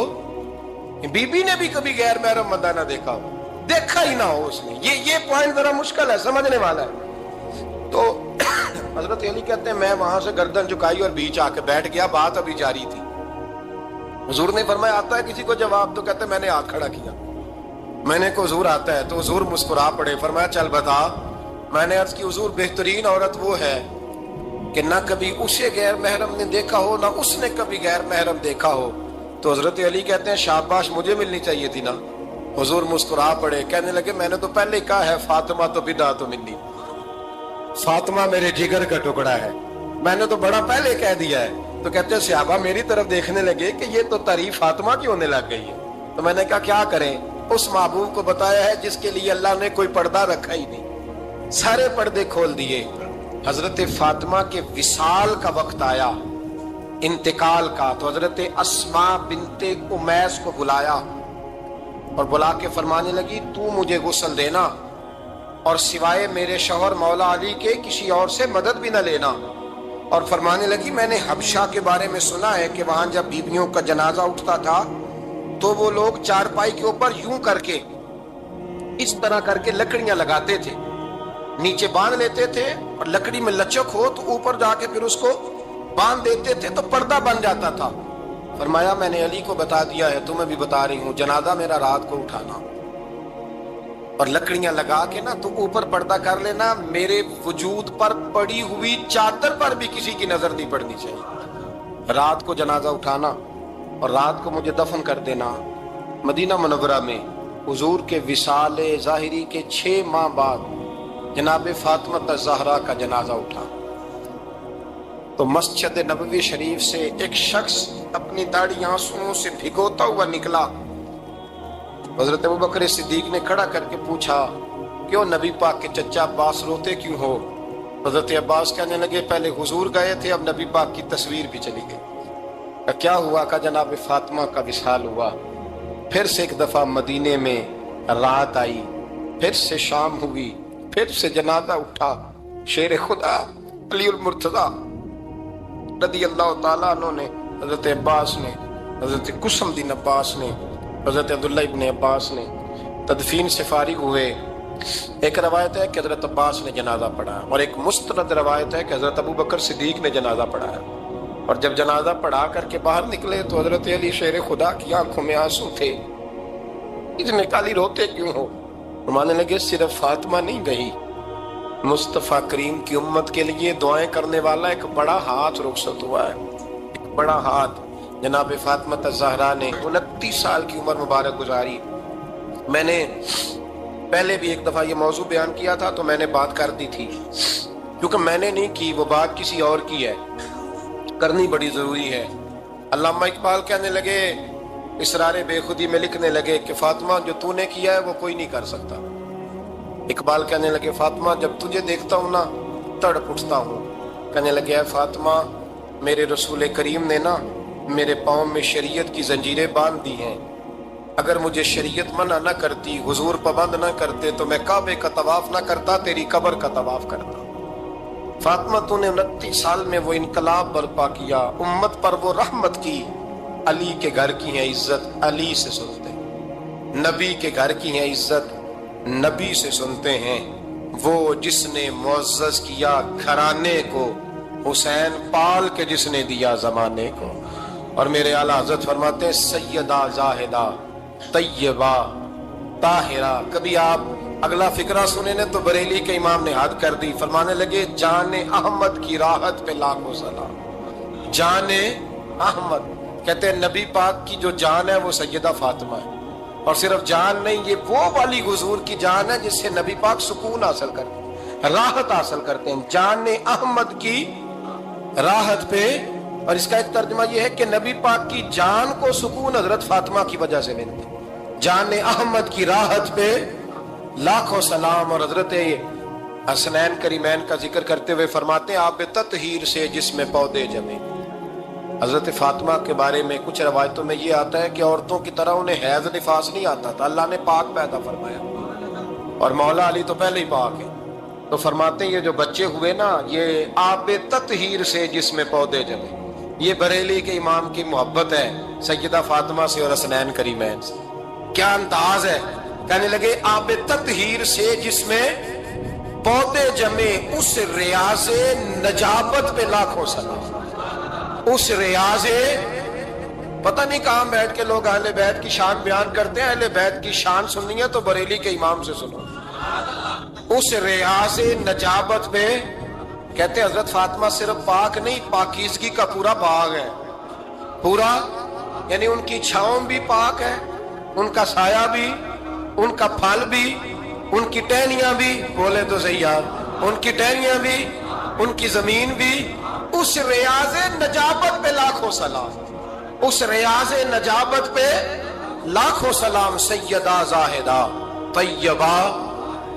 بی بی نے بھی کبھی غیر محرم بندہ نہ دیکھا ہو، دیکھا ہی نہ ہو اس نے۔ یہ پوائنٹ ذرا مشکل ہے، سمجھنے والا ہے۔ تو حضرت علی کہتے ہیں میں وہاں سے گردن جھکائی اور بیچ آ کے بیٹھ گیا، بات ابھی جاری تھی۔ حضور نے فرمایا آتا ہے کسی کو جواب؟ تو کہتے ہیں میں نے ہاتھ کھڑا کیا، میں نے کو حضور آتا ہے، تو حضور مسکرا پڑے، فرمایا چل بتا۔ میں نے عرض کی حضور بہترین عورت وہ ہے کہ نہ کبھی اسے غیر محرم نے دیکھا ہو نہ اس نے کبھی غیر محرم دیکھا ہو۔ تو حضرت علی کہتے ہیں شاباش مجھے ملنی چاہیے تھی نا۔ حضور مسکرا پڑے، کہنے لگے میں نے تو پہلے کہا ہے فاطمہ تو بدعت منی، فاطمہ میرے جگر کا ٹکڑا ہے، میں نے تو بڑا پہلے کہہ دیا ہے۔ تو کہتے ہیں صحابہ میری طرف دیکھنے لگے کہ یہ تو تعریف فاطمہ کی ہونے لگ گئی ہے۔ تو میں نے کہا کیا کریں، اس محبوب کو بتایا ہے جس کے لیے اللہ نے کوئی پردہ رکھا ہی نہیں، سارے پردے کھول دیے۔ حضرت فاطمہ کے وصال کا وقت آیا، انتقال کا، تو حضرت اسماء بنت امیس کو بلایا اور بلا کے فرمانے لگی تو مجھے غسل دینا اور سوائے میرے شوہر مولا علی کے کسی اور سے مدد بھی نہ لینا۔ اور فرمانے لگی میں نے حبشہ کے بارے میں سنا ہے کہ وہاں جب بیویوں کا جنازہ اٹھتا تھا تو وہ لوگ چارپائی کے اوپر یوں کر کے اس طرح کر کے لکڑیاں لگاتے تھے، نیچے باندھ لیتے تھے اور لکڑی میں لچک ہو تو اوپر جا کے پھر اس کو باندھ دیتے تھے تو پردہ بن جاتا تھا۔ فرمایا میں نے علی کو بتا دیا ہے، تمہیں بھی بتا رہی ہوں، جنازہ میرا رات کو اٹھانا اور لکڑیاں لگا کے نا تو اوپر پردہ کر لینا، میرے وجود پر پڑی ہوئی چادر پر بھی کسی کی نظر نہیں پڑنی چاہیے۔ رات کو جنازہ اٹھانا اور رات کو مجھے دفن کر دینا۔ مدینہ منورہ میں حضور کے وصال ظاہری کے 6 ماہ بعد جناب فاطمہ الزہرا کا جنازہ اٹھا تو مسجد نبوی شریف سے ایک شخص اپنی داڑھی آنسوؤں سے بھگوتا ہوا نکلا۔ حضرت ابوبکر صدیق نے کھڑا کر کے پوچھا کیوں نبی پاک کے چچا عباس روتے کیوں ہو؟ حضرت عباس کہنے لگے پہلے حضور گئے تھے اب نبی پاک کی تصویر بھی چلی گئی۔ کیا ہوا؟ کہ جناب فاطمہ کا وصال ہوا، پھر سے ایک دفعہ مدینے میں رات آئی، پھر سے شام ہوئی، پھر سے جنازہ اٹھا۔ شیر خدا علی المرتضیٰ رضی اللہ تعالیٰ عنہ نے، حضرت عباس نے، حضرت قسم الدین عباس نے، حضرت عبداللہ ابن عباس نے تدفین سے فارغ ہوئے۔ ایک روایت ہے کہ حضرت عباس نے جنازہ پڑھا اور ایک مستند روایت ہے کہ حضرت ابوبکر صدیق نے جنازہ پڑھایا، اور جب جنازہ پڑھا کر کے باہر نکلے تو حضرت علی شیر خدا کی آنکھوں میں آنسو تھے۔ اتنے کالی روتے کیوں ہو؟ فرمانے لگے صرف فاطمہ نہیں گئی، مصطفیٰ کریم کی امت کے لیے دعائیں کرنے والا ایک بڑا ہاتھ رخصت ہوا ہے، ایک بڑا ہاتھ۔ جناب فاطمہ الزہرا نے 29 سال کی عمر مبارک گزاری۔ میں نے پہلے بھی ایک دفعہ یہ موضوع بیان کیا تھا تو میں نے بات کر دی تھی، کیونکہ میں نے نہیں کی، وہ بات کسی اور کی ہے، کرنی بڑی ضروری ہے۔ علامہ اقبال کہنے لگے، اسرار بے خودی میں لکھنے لگے کہ فاطمہ جو تو نے کیا ہے وہ کوئی نہیں کر سکتا۔ اقبال کہنے لگے فاطمہ جب تجھے دیکھتا ہوں نا تڑپ اٹھتا ہوں۔ کہنے لگے اے فاطمہ میرے رسول کریم نے نا میرے پاؤں میں شریعت کی زنجیریں باندھ دی ہیں، اگر مجھے شریعت منع نہ کرتی، حضور پابند نہ کرتے تو میں کعبے کا طواف نہ کرتا، تیری قبر کا طواف کرتا۔ فاطمہ تو نے 29 سال میں وہ انقلاب برپا کیا، امت پر وہ رحمت کی۔ علی کے گھر کی ہے عزت، علی سے سنتے ہیں، نبی کے گھر کی ہے عزت، نبی سے سنتے ہیں۔ وہ جس نے معزز کیا گھرانے کو، حسین پال کے جس نے دیا زمانے کو. اور میرے اعلیٰ حضرت فرماتے ہیں سیدہ زاہدہ طیبہ طاہرہ. کبھی آپ اگلا فقرہ سنے نے تو بریلی کے امام نے حد کر دی, فرمانے لگے جان احمد کی راحت پہ لاکھوں سلام. جان احمد کہتے ہیں نبی پاک کی جو جان ہے وہ سیدہ فاطمہ ہے, اور صرف جان نہیں, یہ وہ والی حضور کی جان ہے جس سے نبی پاک سکون حاصل کرتے ہیں, راحت حاصل کرتے ہیں. جان احمد کی راحت پہ. اور اس کا ایک ترجمہ یہ ہے کہ نبی پاک کی جان کو سکون حضرت فاطمہ کی وجہ سے ملتی. جان احمد کی راحت پہ لاکھوں سلام. اور حضرت حسنین کریمین کا ذکر کرتے ہوئے فرماتے ہیں آب تطہیر سے جس میں پودے جمے. حضرت فاطمہ کے بارے میں کچھ روایتوں میں یہ آتا ہے کہ عورتوں کی طرح انہیں حیض نفاس نہیں آتا تھا, اللہ نے پاک پیدا فرمایا, اور مولا علی تو پہلے ہی پاک ہے. تو فرماتے ہیں یہ جو بچے ہوئے نا, یہ آب تطہیر سے جس میں پودے جمے. یہ بریلی کے امام کی محبت ہے سیدہ فاطمہ سے اور حسنین کریمین سے. کیا انداز ہے, کہنے لگے آب تطہیر سے جس میں پودے جمے, اس ریاض نجابت پہ لاکھوں سلام. اس ریاض, پتہ نہیں کہاں بیٹھ کے لوگ اہل بیت کی شان بیان کرتے ہیں, اہل بیت کی شان سننی ہے تو بریلی کے امام سے سنو. اس ریاض نجابت پہ کہتے ہیں حضرت فاطمہ صرف پاک نہیں, پاکیزگی کا پورا باغ ہے, پورا. یعنی ان کی چھاؤں بھی پاک ہے, ان کا سایہ بھی, ان کا پھل بھی, ان کی ٹہنیاں بھی, بولے تو صحیح یار, ان کی ٹہنیاں بھی, ان کی زمین بھی. اس ریاض نجابت پہ لاکھوں سلام, اس ریاض نجابت پہ لاکھوں سلام. سیدہ زاہدہ طیبہ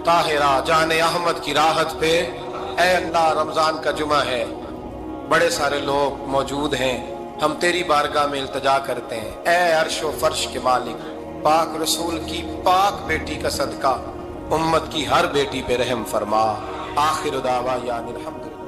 طاہرہ جان احمد کی راحت پہ. اے اللہ رمضان کا جمعہ ہے, بڑے سارے لوگ موجود ہیں, ہم تیری بارگاہ میں التجا کرتے ہیں. اے عرش و فرش کے مالک, پاک رسول کی پاک بیٹی کا صدقہ امت کی ہر بیٹی پہ رحم فرما. آخر دعوانا الحمدللہ.